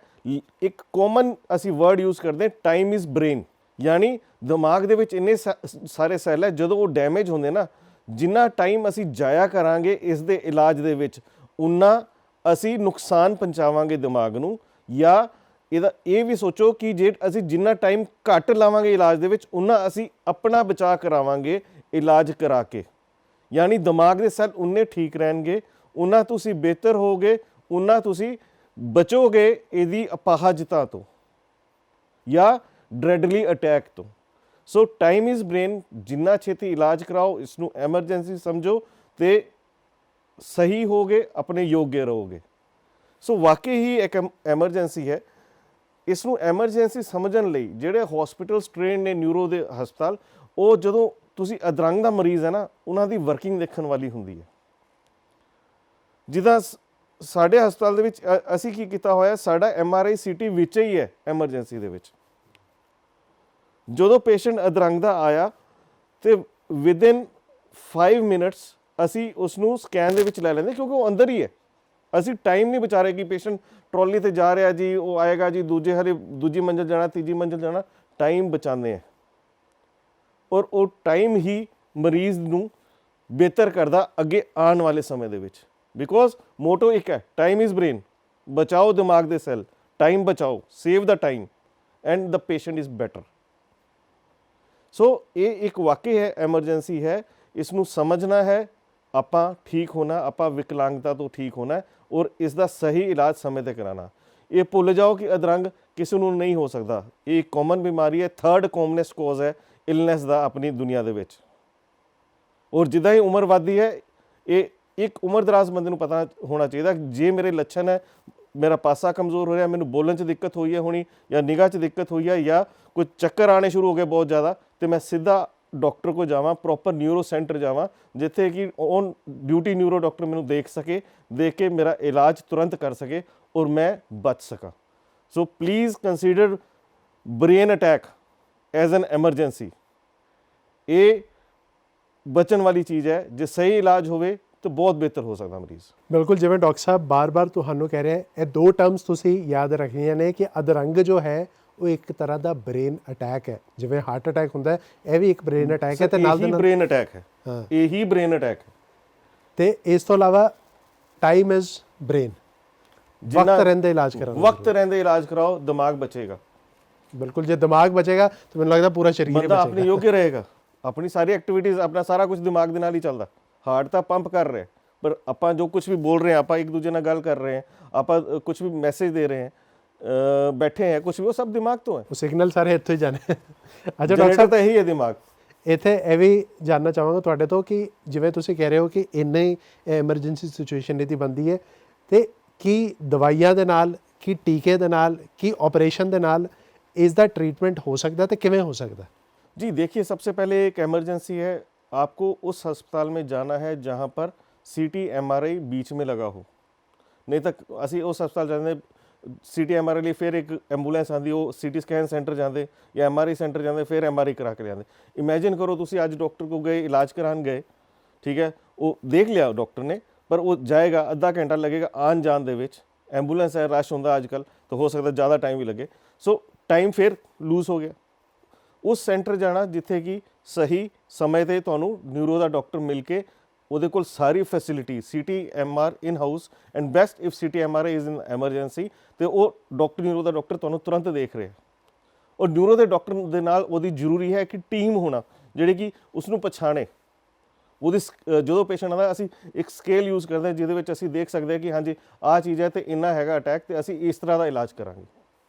B: ਇੱਕ ਕਾਮਨ ਅਸੀਂ ਵਰਡ ਯੂਜ਼ ਕਰਦੇ, ਟਾਈਮ ਇਜ਼ ਬ੍ਰੇਨ, ਯਾਨੀ ਦਿਮਾਗ ਦੇ ਵਿੱਚ ਇੰਨੇ ਸਾਰੇ ਸੈੱਲ ਹੈ, ਜਦੋਂ ਉਹ ਡੈਮੇਜ ਹੁੰਦੇ ਨਾ, ਜਿੰਨਾ ਟਾਈਮ ਅਸੀਂ ਜਾਇਆ ਕਰਾਂਗੇ ਇਸ ਦੇ ਇਲਾਜ ਦੇ ਵਿੱਚ, ਉਨਾ ਅਸੀਂ ਨੁਕਸਾਨ ਪਹੁੰਚਾਵਾਂਗੇ ਦਿਮਾਗ ਨੂੰ। ਜਾਂ ਇਹਦਾ ਇਹ ਵੀ ਸੋਚੋ ਕਿ ਜੇ ਅਸੀਂ ਜਿੰਨਾ ਟਾਈਮ ਘੱਟ ਲਾਵਾਂਗੇ ਇਲਾਜ ਦੇ ਵਿੱਚ, ਉਨਾ ਅਸੀਂ ਆਪਣਾ ਬਚਾਅ ਕਰਾਵਾਂਗੇ ਇਲਾਜ ਕਰਾ ਕੇ। ਯਾਨੀ ਦਿਮਾਗ ਦੇ ਸੈੱਲ ਉਨੇ ਠੀਕ ਰਹਿਣਗੇ, ਉਨਾ ਤੁਸੀਂ ਬਿਹਤਰ ਹੋਗੇ, ਉਨਾ ਤੁਸੀਂ ਬਚੋਗੇ ਇਹਦੀ ਅਪਾਹਜਤਾ ਤੋਂ ਜਾਂ ਡਰੈਡਲੀ ਅਟੈਕ ਤੋਂ। ਸੋ ਟਾਈਮ ਇਜ਼ ਬ੍ਰੇਨ, ਜਿੰਨਾ ਛੇਤੀ ਇਲਾਜ ਕਰਾਓ, ਇਸ ਨੂੰ ਐਮਰਜੈਂਸੀ ਸਮਝੋ ਤੇ ਸਹੀ ਹੋਗੇ, ਆਪਣੇ ਯੋਗੇ ਰਹੋਗੇ। ਸੋ ਵਾਕਈ ਹੀ ਇੱਕ ਐਮਰਜੈਂਸੀ ਹੈ। ਇਸ ਨੂੰ ਐਮਰਜੈਂਸੀ ਸਮਝਣ ਲਈ ਜਿਹੜੇ ਹਸਪੀਟਲਸ ਟ੍ਰੇਨਡ ਨੇ, ਨਿਊਰੋ ਦੇ ਹਸਪਤਾਲ, ਉਹ ਜਦੋਂ ਤੁਸੀਂ ਅਧਰੰਗ ਦਾ ਮਰੀਜ਼ ਹੈ ਨਾ, ਉਹਨਾਂ ਦੀ ਵਰਕਿੰਗ ਦੇਖਣ ਵਾਲੀ ਹੁੰਦੀ ਹੈ। ਜਿੱਦਾਂ ਸਾਡੇ ਹਸਪਤਾਲ ਦੇ ਵਿੱਚ ਅਸੀਂ ਕੀ ਕੀਤਾ ਹੋਇਆ, ਸਾਡਾ MRI CT ਵਿੱਚ ਹੀ ਹੈ ਐਮਰਜੈਂਸੀ ਦੇ ਵਿੱਚ। ਜਦੋਂ ਪੇਸ਼ੈਂਟ ਅਧਰੰਗ ਦਾ ਆਇਆ ਤੇ ਵਿਦਿਨ 5 ਮਿੰਟਸ ਅਸੀਂ ਉਸ ਨੂੰ ਸਕੈਨ ਦੇ ਵਿੱਚ ਲੈ ਲੈਂਦੇ, ਕਿਉਂਕਿ ਉਹ ਅੰਦਰ ਹੀ ਹੈ। ਅਸੀਂ ਟਾਈਮ ਨਹੀਂ ਬਚਾ ਰਹੇ ਕਿ ਪੇਸ਼ੈਂਟ ਟਰੋਲੀ ਤੇ ਜਾ ਰਿਹਾ ਜੀ, ਉਹ ਆਏਗਾ ਜੀ, ਦੂਜੀ ਮੰਜ਼ਿਲ ਜਾਣਾ, ਤੀਜੀ ਮੰਜ਼ਿਲ ਜਾਣਾ, ਟਾਈਮ ਬਚਾਉਂਦੇ ਆ। ਔਰ ਉਹ ਟਾਈਮ ਹੀ ਮਰੀਜ਼ ਨੂੰ ਬਿਹਤਰ ਕਰਦਾ ਅੱਗੇ ਆਉਣ ਵਾਲੇ ਸਮੇਂ ਦੇ ਵਿੱਚ। ਬਿਕੋਜ਼ ਮੋਟੋ ਇੱਕ ਹੈ, ਟਾਈਮ ਇਜ਼ ਬ੍ਰੇਨ, ਬਚਾਓ ਦਿਮਾਗ ਦੇ ਸੈੱਲ, ਟਾਈਮ ਬਚਾਓ, save the time and the patient is better. So ਇਹ ਇੱਕ ਵਾਕਈ ਹੈ, ਐਮਰਜੈਂਸੀ ਹੈ। ਇਸ ਨੂੰ ਸਮਝਣਾ ਹੈ, ਆਪਾਂ ਠੀਕ ਹੋਣਾ, ਆਪਾਂ ਵਿਕਲਾਂਗਤਾ ਤੋਂ ਠੀਕ ਹੋਣਾ ਔਰ ਇਸ ਦਾ ਸਹੀ ਇਲਾਜ ਸਮੇਂ ਤੇ ਕਰਾਉਣਾ। ਇਹ ਭੁੱਲ ਜਾਓ ਕਿ ਅਧਰੰਗ ਕਿਸੇ ਨੂੰ ਨਹੀਂ ਹੋ ਸਕਦਾ। ਇਹ ਇੱਕ ਕਾਮਨ ਬਿਮਾਰੀ ਹੈ, 3rd ਕਾਮਨੈਸਟ ਕੋਜ਼ ਹੈ ਇਲਨੈਸ ਦਾ ਆਪਣੀ ਦੁਨੀਆ ਦੇ ਵਿੱਚ। ਔਰ ਜਿੱਦਾਂ ਹੀ ਉਮਰ ਵੱਧਦੀ ਹੈ, ਇਹ ਇੱਕ ਉਮਰ ਦਰਾਜ਼ ਬੰਦੇ ਨੂੰ ਪਤਾ ਹੋਣਾ ਚਾਹੀਦਾ ਜੇ ਮੇਰੇ ਲੱਛਣ ਹੈ, ਮੇਰਾ ਪਾਸਾ ਕਮਜ਼ੋਰ ਹੋ ਰਿਹਾ, ਮੈਨੂੰ ਬੋਲਣ 'ਚ ਦਿੱਕਤ ਹੋਈ ਹੈ ਹੋਣੀ, ਜਾਂ ਨਿਗਾਹ 'ਚ ਦਿੱਕਤ ਹੋਈ ਹੈ, ਜਾਂ ਕੋਈ ਚੱਕਰ ਆਉਣੇ ਸ਼ੁਰੂ ਹੋ ਗਏ ਬਹੁਤ ਜ਼ਿਆਦਾ, ਤੇ ਮੈਂ ਸਿੱਧਾ ਡਾਕਟਰ ਕੋ ਜਾਵਾਂ, ਪ੍ਰੋਪਰ ਨਿਊਰੋ ਸੈਂਟਰ ਜਾਵਾਂ, ਜਿੱਥੇ ਕਿ ਔਨ ਡਿਊਟੀ ਨਿਊਰੋ ਡਾਕਟਰ ਮੈਨੂੰ ਦੇਖ ਸਕੇ, ਦੇਖ ਕੇ ਮੇਰਾ ਇਲਾਜ ਤੁਰੰਤ ਕਰ ਸਕੇ ਔਰ ਮੈਂ ਬਚ ਸਕਾਂ। So please consider brain attack as an emergency. ਇਹ ਬਚਣ ਵਾਲੀ ਚੀਜ਼ ਹੈ, ਜੇ ਸਹੀ ਇਲਾਜ ਹੋਵੇ ਤਾਂ ਬਹੁਤ ਬਿਹਤਰ ਹੋ ਸਕਦਾ ਮਰੀਜ਼।
A: ਬਿਲਕੁਲ, ਜਿਵੇਂ ਡਾਕਟਰ ਸਾਹਿਬ ਬਾਰ-ਬਾਰ ਤੁਹਾਨੂੰ ਕਹਿ ਰਹੇ, ਇਹ ਦੋ ਟਰਮਸ ਤੁਸੀਂ ਯਾਦ ਰੱਖਣੀਆਂ ਨੇ ਕਿ ਅਧਰੰਗ ਜੋ ਹੈ ਉਹ ਇੱਕ ਤਰ੍ਹਾਂ ਦਾ ਬ੍ਰੇਨ ਅਟੈਕ ਹੈ। ਜਿਵੇਂ ਹਾਰਟ ਅਟੈਕ ਹੁੰਦਾ ਹੈ, ਇਹ ਵੀ ਇੱਕ ਬ੍ਰੇਨ ਅਟੈਕ ਹੈ, ਤੇ ਨਾਲ ਦੇ ਨਾਲ
B: ਬ੍ਰੇਨ ਅਟੈਕ ਹੈ।
A: ਹਾਂ,
B: ਇਹੀ ਬ੍ਰੇਨ ਅਟੈਕ ਹੈ।
A: ਤੇ ਇਸ ਤੋਂ ਇਲਾਵਾ ਟਾਈਮ ਇਜ਼ ਬ੍ਰੇਨ, ਵਕਤ ਰਹਿੰਦੇ ਇਲਾਜ ਕਰਾਓ,
B: ਵਕਤ ਰਹਿੰਦੇ ਇਲਾਜ ਕਰਾਓ, ਦਿਮਾਗ ਬਚੇਗਾ।
A: ਬਿਲਕੁਲ, ਜੇ ਦਿਮਾਗ ਬਚੇਗਾ ਤਾਂ ਮੈਨੂੰ ਲੱਗਦਾ ਪੂਰਾ ਸਰੀਰ
B: ਬੰਦਾ ਆਪਣੇ
A: ਬਚੇਗਾ।
B: ਯੋਗ ਰਹੇਗਾ, ਆਪਣੀ ਸਾਰੀ ਐਕਟੀਵਿਟੀਜ਼, ਆਪਣਾ ਸਾਰਾ ਕੁਝ ਦਿਮਾਗ ਦੇ ਨਾਲ ਹੀ ਚੱਲਦਾ। ਹਾਰਟ ਤਾਂ ਪੰਪ ਕਰ ਰਿਹਾ, ਪਰ ਆਪਾਂ ਜੋ ਕੁਝ ਵੀ ਬੋਲ ਰਹੇ ਹਾਂ, ਆਪਾਂ ਇੱਕ ਦੂਜੇ ਨਾਲ ਗੱਲ ਕਰ ਰਹੇ ਹਾਂ, ਆਪਾਂ ਕੁਝ ਵੀ ਮੈਸੇਜ ਦੇ ਰਹੇ ਹਾਂ, ਬੈਠੇ हैं, कुछ भी, वो सब दिमाग तो है।
A: ਉਹ ਸਿਗਨਲ ਸਾਰੇ ਇੱਥੋਂ ਹੀ ਜਾਣੇ। ਅੱਛਾ ਡਾਕਟਰ
B: जनरेटर
A: ਸਾਹਿਬ,
B: ਤਾਂ ਇਹੀ ਹੈ ਦਿਮਾਗ।
A: ਇੱਥੇ ਇਹ ਵੀ ਜਾਣਨਾ ਚਾਹਾਂਗਾ ਤੁਹਾਡੇ ਤੋਂ ਕਿ ਜਿਵੇਂ ਤੁਸੀਂ ਕਹਿ ਰਹੇ ਹੋ ਕਿ ਇੰਨੇ ਹੀ ਐਮਰਜੈਂਸੀ ਸਿਚੁਏਸ਼ਨ ਇਹਦੀ ਬਣਦੀ ਹੈ, ਤੇ ਕੀ ਦਵਾਈਆਂ ਦੇ ਨਾਲ, ਕੀ ਟੀਕੇ ਦੇ ਨਾਲ, ਕੀ ਆਪਰੇਸ਼ਨ ਦੇ ਨਾਲ ਇਸ ਦਾ ट्रीटमेंट हो सकता है, तो किमें हो सकता है?
B: जी देखिए, सबसे पहले एक एमरजेंसी है, आपको उस अस्पताल में जाना है जहाँ पर CT MRI बीच में लगा हो। नहीं तो ਅਸੀਂ ਉਸ ਹਸਪਤਾਲ ਜਾਂਦੇ, CT MRI ਲਈ ਫਿਰ ਇੱਕ ਐਂਬੂਲੈਂਸ ਆਉਂਦੀ, ਉਹ CT ਸਕੈਨ ਸੈਂਟਰ ਜਾਂਦੇ ਜਾਂ MRI ਸੈਂਟਰ ਜਾਂਦੇ, ਫਿਰ MRI ਕਰਾ ਕੇ ਲਿਆਉਂਦੇ। ਇਮੇਜਿਨ ਕਰੋ ਤੁਸੀਂ ਅੱਜ ਡਾਕਟਰ ਕੋ ਗਏ, ਇਲਾਜ ਕਰਾਉਣ ਗਏ, ਠੀਕ ਹੈ, ਉਹ ਦੇਖ ਲਿਆ ਡਾਕਟਰ ਨੇ, ਪਰ ਉਹ ਜਾਏਗਾ, ਅੱਧਾ ਘੰਟਾ ਲੱਗੇਗਾ ਆਉਣ ਜਾਣ ਦੇ ਵਿੱਚ। ਐਂਬੂਲੈਂਸ ਹੈ, ਰਸ਼ ਹੁੰਦਾ ਅੱਜ ਕੱਲ੍ਹ, ਤਾਂ ਹੋ ਸਕਦਾ ਜ਼ਿਆਦਾ ਟਾਈਮ ਵੀ ਲੱਗੇ। ਸੋ ਟਾਈਮ ਫਿਰ ਲੂਜ਼ ਹੋ ਗਿਆ। ਉਸ ਸੈਂਟਰ ਜਾਣਾ ਜਿੱਥੇ ਕਿ ਸਹੀ ਸਮੇਂ 'ਤੇ ਤੁਹਾਨੂੰ ਨਿਊਰੋ ਦਾ ਡਾਕਟਰ ਮਿਲ ਕੇ, ਉਹਦੇ ਕੋਲ ਸਾਰੀ facility, CT MR in house, and best if CT MRI is in emergency, ਤੇ ਉਹ ਡਾਕਟਰ, ਨਿਊਰੋ ਦਾ ਡਾਕਟਰ ਤੁਹਾਨੂੰ ਤੁਰੰਤ ਦੇਖ ਰਿਹਾ। ਔਰ ਨਿਊਰੋ ਦੇ ਡਾਕਟਰ ਦੇ ਨਾਲ ਉਹਦੀ ਜ਼ਰੂਰੀ ਹੈ ਕਿ ਟੀਮ ਹੋਣਾ, ਜਿਹੜੇ ਕਿ ਉਸ ਨੂੰ ਪਛਾਣੇ। ਉਹਦੀ ਜਦੋਂ ਪੇਸ਼ੈਂਟ ਆਉਂਦਾ, ਅਸੀਂ ਇੱਕ ਸਕੇਲ ਯੂਜ਼ ਕਰਦੇ ਹਾਂ ਜਿਹਦੇ ਵਿੱਚ ਅਸੀਂ ਦੇਖ ਸਕਦੇ ਹਾਂ ਕਿ ਹਾਂਜੀ ਆਹ ਚੀਜ਼ ਹੈ, ਤੇ ਇੰਨਾ ਹੈਗਾ ਅਟੈਕ, ਤੇ ਅਸੀਂ ਇਸ ਤਰ੍ਹਾਂ ਦਾ ਇਲਾਜ ਕਰਾਂਗੇ।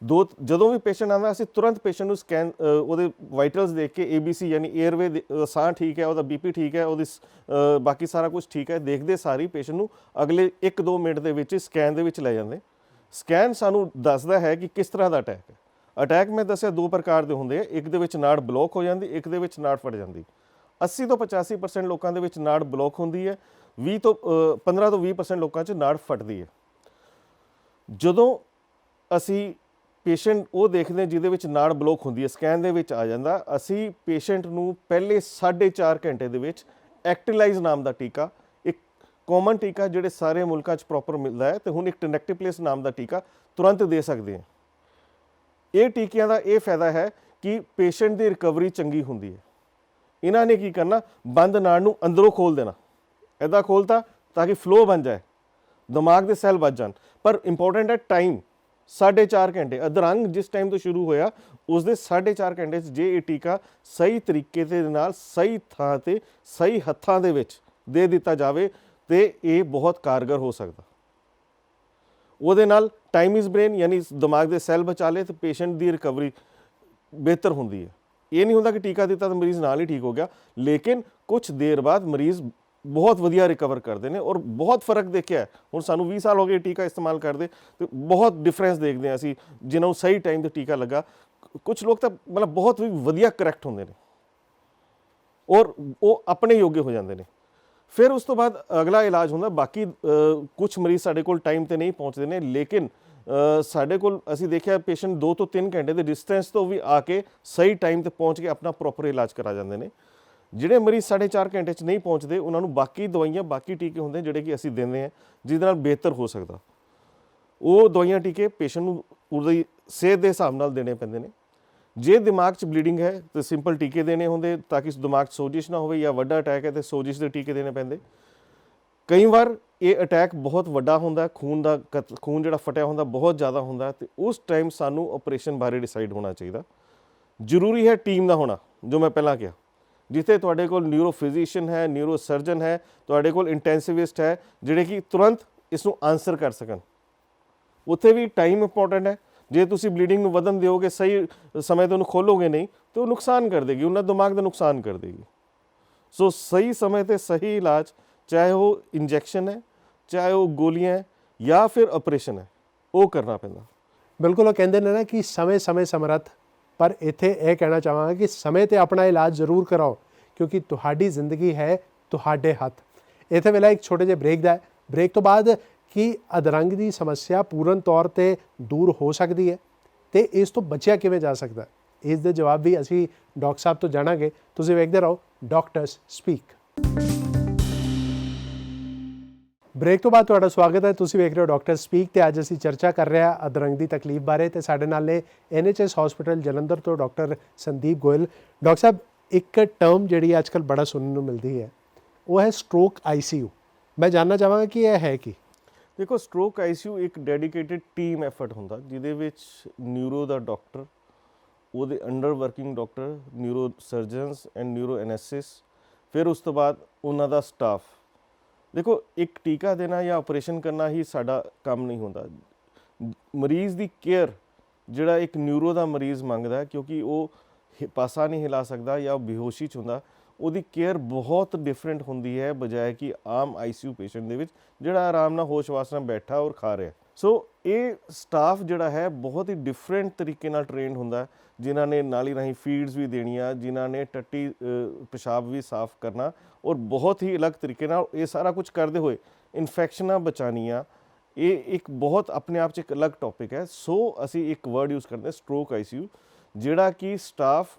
B: ਜਦੋਂ ਵੀ ਪੇਸ਼ੈਂਟ ਆਉਂਦਾ, ਅਸੀਂ ਤੁਰੰਤ ਪੇਸ਼ੈਂਟ ਨੂੰ ਸਕੈਨ, ਉਹਦੇ ਵਾਈਟਲਸ ਦੇਖ ਕੇ, ABC ਯਾਨੀ ਏਅਰਵੇ, ਸਾਹ ਠੀਕ ਹੈ, ਉਹਦਾ BP ਠੀਕ ਹੈ, ਉਹਦੀ ਬਾਕੀ ਸਾਰਾ ਕੁਝ ਠੀਕ ਹੈ, ਦੇਖਦੇ ਸਾਰੀ ਪੇਸ਼ੈਂਟ ਨੂੰ ਅਗਲੇ 1-2 ਮਿੰਟ ਦੇ ਵਿੱਚ ਸਕੈਨ ਦੇ ਵਿੱਚ ਲੈ ਜਾਂਦੇ। ਸਕੈਨ ਸਾਨੂੰ ਦੱਸਦਾ ਹੈ ਕਿ ਕਿਸ ਤਰ੍ਹਾਂ ਦਾ ਅਟੈਕ ਹੈ। ਅਟੈਕ ਮੈਂ ਦੱਸਿਆ 2 ਪ੍ਰਕਾਰ ਦੇ ਹੁੰਦੇ ਆ, ਇੱਕ ਦੇ ਵਿੱਚ ਨਾੜ ਬਲੌਕ ਹੋ ਜਾਂਦੀ, ਇੱਕ ਦੇ ਵਿੱਚ ਨਾੜ ਫਟ ਜਾਂਦੀ। 80 ਤੋਂ 85% ਲੋਕਾਂ ਦੇ ਵਿੱਚ ਨਾੜ ਬਲੌਕ ਹੁੰਦੀ ਹੈ, 15 ਤੋਂ 20% ਲੋਕਾਂ 'ਚ ਨਾੜ ਫਟਦੀ ਹੈ। ਜਦੋਂ ਅਸੀਂ ਪੇਸ਼ੈਂਟ ਉਹ ਦੇਖਦੇ ਜਿਹਦੇ ਵਿੱਚ ਨਾੜ ਬਲੌਕ ਹੁੰਦੀ ਹੈ, ਸਕੈਨ ਦੇ ਵਿੱਚ ਆ ਜਾਂਦਾ, ਅਸੀਂ ਪੇਸ਼ੈਂਟ ਨੂੰ ਪਹਿਲੇ 4.5 ਘੰਟੇ ਦੇ ਵਿੱਚ ਐਕਟੀਲਾਈਜ਼ ਨਾਮ ਦਾ ਟੀਕਾ, ਇੱਕ ਕਾਮਨ ਟੀਕਾ ਜਿਹੜੇ ਸਾਰੇ ਮੁਲਕਾਂ 'ਚ ਪ੍ਰੋਪਰ ਮਿਲਦਾ ਹੈ, ਤੇ ਹੁਣ ਇੱਕ ਟੈਨੈਕਟੀਪਲੇਸ ਨਾਮ ਦਾ ਟੀਕਾ ਤੁਰੰਤ ਦੇ ਸਕਦੇ ਹਾਂ। ਇਹ ਟੀਕਿਆਂ ਦਾ ਇਹ ਫਾਇਦਾ ਹੈ ਕਿ ਪੇਸ਼ੈਂਟ ਦੀ ਰਿਕਵਰੀ ਚੰਗੀ ਹੁੰਦੀ ਹੈ। ਇਹਨਾਂ ਨੇ ਕੀ ਕਰਨਾ, ਬੰਦ ਨਾੜ ਨੂੰ ਅੰਦਰੋਂ ਖੋਲ ਦੇਣਾ, ਇੱਦਾਂ ਖੋਲਤਾ ਤਾਂ ਕਿ ਫਲੋ ਬਣ ਜਾਏ, ਦਿਮਾਗ ਦੇ ਸੈੱਲ ਬਚ ਜਾਣ। ਪਰ ਇੰਪੋਰਟੈਂਟ ਹੈ ਟਾਈਮ, 4.5 ਘੰਟੇ। ਅਧਰੰਗ ਜਿਸ ਟਾਈਮ ਤੋਂ ਸ਼ੁਰੂ ਹੋਇਆ, ਉਸ ਦੇ 4.5 ਘੰਟੇ 'ਚ ਜੇ ਇਹ ਟੀਕਾ ਸਹੀ ਤਰੀਕੇ ਦੇ ਨਾਲ, ਸਹੀ ਥਾਂ 'ਤੇ, ਸਹੀ ਹੱਥਾਂ ਦੇ ਵਿੱਚ ਦੇ ਦਿੱਤਾ ਜਾਵੇ, ਤੇ ਇਹ ਬਹੁਤ ਕਾਰਗਰ ਹੋ ਸਕਦਾ। ਉਹਦੇ ਨਾਲ ਟਾਈਮ ਇਜ਼ ਬ੍ਰੇਨ, ਯਾਨੀ ਦਿਮਾਗ ਦੇ ਸੈੱਲ ਬਚਾ ਲਏ, ਤੇ ਪੇਸ਼ੈਂਟ ਦੀ ਰਿਕਵਰੀ ਬਿਹਤਰ ਹੁੰਦੀ ਹੈ। ਇਹ ਨਹੀਂ ਹੁੰਦਾ ਕਿ ਟੀਕਾ ਦਿੱਤਾ ਤਾਂ ਮਰੀਜ਼ ਨਾਲ ਹੀ ਠੀਕ ਹੋ ਗਿਆ, ਲੇਕਿਨ ਕੁਝ ਦੇਰ ਬਾਅਦ ਮਰੀਜ਼ ਬਹੁਤ ਵਧੀਆ ਰਿਕਵਰ ਕਰਦੇ ਨੇ, ਔਰ ਬਹੁਤ ਫਰਕ ਦੇਖਿਆ। ਹੁਣ ਸਾਨੂੰ 20 ਸਾਲ ਹੋ ਗਏ ਟੀਕਾ ਇਸਤੇਮਾਲ ਕਰਦੇ, ਤੇ ਬਹੁਤ ਡਿਫਰੈਂਸ ਦੇਖਦੇ ਹਾਂ ਅਸੀਂ, ਜਿਨ੍ਹਾਂ ਨੂੰ ਸਹੀ ਟਾਈਮ 'ਤੇ ਟੀਕਾ ਲੱਗਾ। ਕੁਝ ਲੋਕ ਤਾਂ ਮਤਲਬ ਬਹੁਤ ਵੀ ਵਧੀਆ ਕਰੈਕਟ ਹੁੰਦੇ ਨੇ, ਔਰ ਉਹ ਆਪਣੇ ਯੋਗੇ ਹੋ ਜਾਂਦੇ ਨੇ। ਫਿਰ ਉਸ ਤੋਂ ਬਾਅਦ ਅਗਲਾ ਇਲਾਜ ਹੁੰਦਾ। ਬਾਕੀ ਕੁਝ ਮਰੀਜ਼ ਸਾਡੇ ਕੋਲ ਟਾਈਮ 'ਤੇ ਨਹੀਂ ਪਹੁੰਚਦੇ ਨੇ, ਲੇਕਿਨ ਸਾਡੇ ਕੋਲ ਅਸੀਂ ਦੇਖਿਆ ਪੇਸ਼ੈਂਟ 2 ਤੋਂ 3 ਘੰਟੇ ਦੇ ਡਿਸਟੈਂਸ ਤੋਂ ਵੀ ਆ ਕੇ ਸਹੀ ਟਾਈਮ 'ਤੇ ਪਹੁੰਚ ਕੇ ਆਪਣਾ ਪ੍ਰੋਪਰ ਇਲਾਜ ਕਰਾ ਜਾਂਦੇ ਨੇ। ਜਿਹੜੇ ਮਰੀਜ਼ 4.5 ਘੰਟੇ 'ਚ ਨਹੀਂ ਪਹੁੰਚਦੇ, ਉਹਨਾਂ ਨੂੰ ਬਾਕੀ ਦਵਾਈਆਂ, ਬਾਕੀ ਟੀਕੇ ਹੁੰਦੇ ਜਿਹੜੇ ਕਿ ਅਸੀਂ ਦਿੰਦੇ ਹਾਂ, ਜਿਹਦੇ ਨਾਲ ਬਿਹਤਰ ਹੋ ਸਕਦਾ। ਉਹ ਦਵਾਈਆਂ ਟੀਕੇ ਪੇਸ਼ੈਂਟ ਨੂੰ ਉਹਦੀ ਸਿਹਤ ਦੇ ਹਿਸਾਬ ਨਾਲ ਦੇਣੇ ਪੈਂਦੇ ਨੇ। ਜੇ ਦਿਮਾਗ 'ਚ ਬਲੀਡਿੰਗ ਹੈ ਤਾਂ ਸਿੰਪਲ ਟੀਕੇ ਦੇਣੇ ਹੁੰਦੇ, ਤਾਂ ਕਿ ਦਿਮਾਗ 'ਚ ਸੋਜਿਸ਼ ਨਾ ਹੋਵੇ, ਜਾਂ ਵੱਡਾ ਅਟੈਕ ਹੈ ਤਾਂ ਸੋਜਿਸ਼ ਦੇ ਟੀਕੇ ਦੇਣੇ ਪੈਂਦੇ। ਕਈ ਵਾਰ ਇਹ ਅਟੈਕ ਬਹੁਤ ਵੱਡਾ ਹੁੰਦਾ, ਖੂਨ ਜਿਹੜਾ ਫਟਿਆ ਹੁੰਦਾ ਬਹੁਤ ਜ਼ਿਆਦਾ ਹੁੰਦਾ, ਤੇ ਉਸ ਟਾਈਮ ਸਾਨੂੰ ਆਪਰੇਸ਼ਨ ਬਾਰੇ ਡਿਸਾਈਡ ਹੋਣਾ ਚਾਹੀਦਾ। ਜ਼ਰੂਰੀ ਹੈ ਟੀਮ ਦਾ ਹੋਣਾ, ਜੋ ਮੈਂ ਪਹਿਲਾਂ ਕਿਹਾ, ਜਿੱਥੇ ਤੁਹਾਡੇ ਕੋਲ ਨਿਊਰੋ ਫਿਜ਼ੀਸ਼ੀਅਨ ਹੈ, ਨਿਊਰੋ ਸਰਜਨ ਹੈ, ਤੁਹਾਡੇ ਕੋਲ ਇੰਟੈਂਸਿਵਿਸਟ ਹੈ, ਜਿਹੜੇ ਕਿ ਤੁਰੰਤ ਇਸ ਨੂੰ ਆਨਸਰ ਕਰ ਸਕਣ। ਉੱਥੇ ਵੀ ਟਾਈਮ ਇੰਪੋਰਟੈਂਟ ਹੈ। ਜੇ ਤੁਸੀਂ ਬਲੀਡਿੰਗ ਨੂੰ ਵਧਣ ਦਿਓਗੇ, ਸਹੀ ਸਮੇਂ 'ਤੇ ਉਹਨੂੰ ਖੋਲੋਗੇ ਨਹੀਂ, ਤਾਂ ਉਹ ਨੁਕਸਾਨ ਕਰ ਦੇਗੀ, ਉਹਨਾਂ ਦਿਮਾਗ ਦਾ ਨੁਕਸਾਨ ਕਰ ਦੇਗੀ। ਸੋ ਸਹੀ ਸਮੇਂ 'ਤੇ ਸਹੀ ਇਲਾਜ, ਚਾਹੇ ਉਹ ਇੰਜੈਕਸ਼ਨ ਹੈ, ਚਾਹੇ ਉਹ ਗੋਲੀਆਂ ਹੈ, ਜਾਂ ਫਿਰ ਆਪਰੇਸ਼ਨ ਹੈ, ਉਹ ਕਰਨਾ ਪੈਂਦਾ।
A: ਬਿਲਕੁਲ, ਉਹ ਕਹਿੰਦੇ ਨੇ ਨਾ ਕਿ ਸਮੇਂ ਸਮੇਂ ਸਮਰੱਥ, ਪਰ ਇੱਥੇ ਇਹ ਕਹਿਣਾ ਚਾਹਾਂਗਾ ਕਿ ਸਮੇਂ 'ਤੇ ਆਪਣਾ ਇਲਾਜ ਜ਼ਰੂਰ ਕਰਾਓ, ਕਿਉਂਕਿ ਤੁਹਾਡੀ ਜ਼ਿੰਦਗੀ ਹੈ ਤੁਹਾਡੇ ਹੱਥ। ਇੱਥੇ ਵੇਲਾ ਇੱਕ ਛੋਟੇ ਜਿਹੇ ਬ੍ਰੇਕ ਦਾ ਹੈ। ਬ੍ਰੇਕ ਤੋਂ ਬਾਅਦ ਕੀ ਅਧਰੰਗ ਦੀ ਸਮੱਸਿਆ ਪੂਰਨ ਤੌਰ ਤੇ ਦੂਰ ਹੋ ਸਕਦੀ ਹੈ ਤੇ ਇਸ ਤੋਂ ਬਚਿਆ ਕਿਵੇਂ ਜਾ ਸਕਦਾ, ਇਸ ਦੇ ਜਵਾਬ ਵੀ ਅਸੀਂ ਡਾਕਟਰ ਸਾਹਿਬ ਤੋਂ ਜਾਣਾਂਗੇ। ਤੁਸੀਂ ਵੇਖਦੇ ਰਹੋ ਡਾਕਟਰਸ ਸਪੀਕ। ਬ੍ਰੇਕ ਤੋਂ ਬਾਅਦ ਤੁਹਾਡਾ ਸਵਾਗਤ ਹੈ। ਤੁਸੀਂ ਵੇਖ ਰਹੇ ਹੋ ਡਾਕਟਰ ਸਪੀਕ ਤੇ ਅੱਜ ਅਸੀਂ ਚਰਚਾ ਕਰ ਰਹੇ ਹਾਂ ਅਧਰੰਗ ਦੀ ਤਕਲੀਫ ਬਾਰੇ ਤੇ ਸਾਡੇ ਨਾਲ ਨੇ NHS ਹਸਪੀਟਲ ਜਲੰਧਰ ਤੋਂ ਡਾਕਟਰ ਸੰਦੀਪ ਗੋਇਲ। ਡਾਕਟਰ ਸਾਹਿਬ, ਇੱਕ ਟਰਮ ਜਿਹੜੀ ਅੱਜ ਕੱਲ੍ਹ ਬੜਾ ਸੁਣਨ ਨੂੰ ਮਿਲਦੀ ਹੈ ਉਹ ਹੈ ਸਟ੍ਰੋਕ ICU। ਮੈਂ ਜਾਣਨਾ ਚਾਹਾਂਗਾ ਕਿ ਇਹ ਹੈ ਕੀ?
B: ਦੇਖੋ, ਸਟ੍ਰੋਕ ICU ਇੱਕ ਡੈਡੀਕੇਟਿਡ ਟੀਮ ਐਫਰਟ ਹੁੰਦਾ ਜਿਹਦੇ ਵਿੱਚ ਨਿਊਰੋ ਦਾ ਡਾਕਟਰ, ਉਹਦੇ under working doctor, neuro surgeons and neuro anaesthetist, ਫਿਰ ਉਸ ਤੋਂ ਬਾਅਦ ਉਹਨਾਂ ਦਾ ਸਟਾਫ। ਦੇਖੋ, ਇੱਕ ਟੀਕਾ ਦੇਣਾ ਜਾਂ ਆਪਰੇਸ਼ਨ ਕਰਨਾ ਹੀ ਸਾਡਾ ਕੰਮ ਨਹੀਂ ਹੁੰਦਾ। ਮਰੀਜ਼ ਦੀ ਕੇਅਰ ਜਿਹੜਾ ਇੱਕ ਨਿਊਰੋ ਦਾ ਮਰੀਜ਼ ਮੰਗਦਾ, ਕਿਉਂਕਿ ਉਹ ਪਾਸਾ ਨਹੀਂ ਹਿਲਾ ਸਕਦਾ ਜਾਂ ਬੇਹੋਸ਼ੀ 'ਚ ਹੁੰਦਾ, ਉਹਦੀ ਕੇਅਰ ਬਹੁਤ ਡਿਫਰੈਂਟ ਹੁੰਦੀ ਹੈ ਬਜਾਏ ਕਿ ਆਮ ICU ਪੇਸ਼ੈਂਟ ਦੇ ਵਿੱਚ ਜਿਹੜਾ ਆਰਾਮ ਨਾਲ ਹੋਸ਼-ਵਾਸ ਨਾਲ ਬੈਠਾ ਔਰ ਖਾ ਰਿਹਾ। ਸੋ ਇਹ ਸਟਾਫ ਜਿਹੜਾ ਹੈ ਬਹੁਤ ਹੀ ਡਿਫਰੈਂਟ ਤਰੀਕੇ ਨਾਲ ਟ੍ਰੇਨਡ ਹੁੰਦਾ, ਜਿਨ੍ਹਾਂ ਨੇ ਨਾਲੀ ਰਾਹੀਂ ਫੀਡਸ ਵੀ ਦੇਣੀਆਂ, ਜਿਨ੍ਹਾਂ ਨੇ ਟੱਟੀ ਪਿਸ਼ਾਬ ਵੀ ਸਾਫ਼ ਕਰਨਾ ਔਰ ਬਹੁਤ ਹੀ ਅਲੱਗ ਤਰੀਕੇ ਨਾਲ ਇਹ ਸਾਰਾ ਕੁਝ ਕਰਦੇ ਹੋਏ ਇਨਫੈਕਸ਼ਨਾਂ ਬਚਾਉਣੀਆਂ। ਇਹ ਇੱਕ ਬਹੁਤ ਆਪਣੇ ਆਪ 'ਚ ਇੱਕ ਅਲੱਗ ਟੌਪਿਕ ਹੈ। ਸੋ ਅਸੀਂ ਇੱਕ ਵਰਡ ਯੂਜ਼ ਕਰਦੇ ਸਟ੍ਰੋਕ ICU, ਜਿਹੜਾ ਕਿ ਸਟਾਫ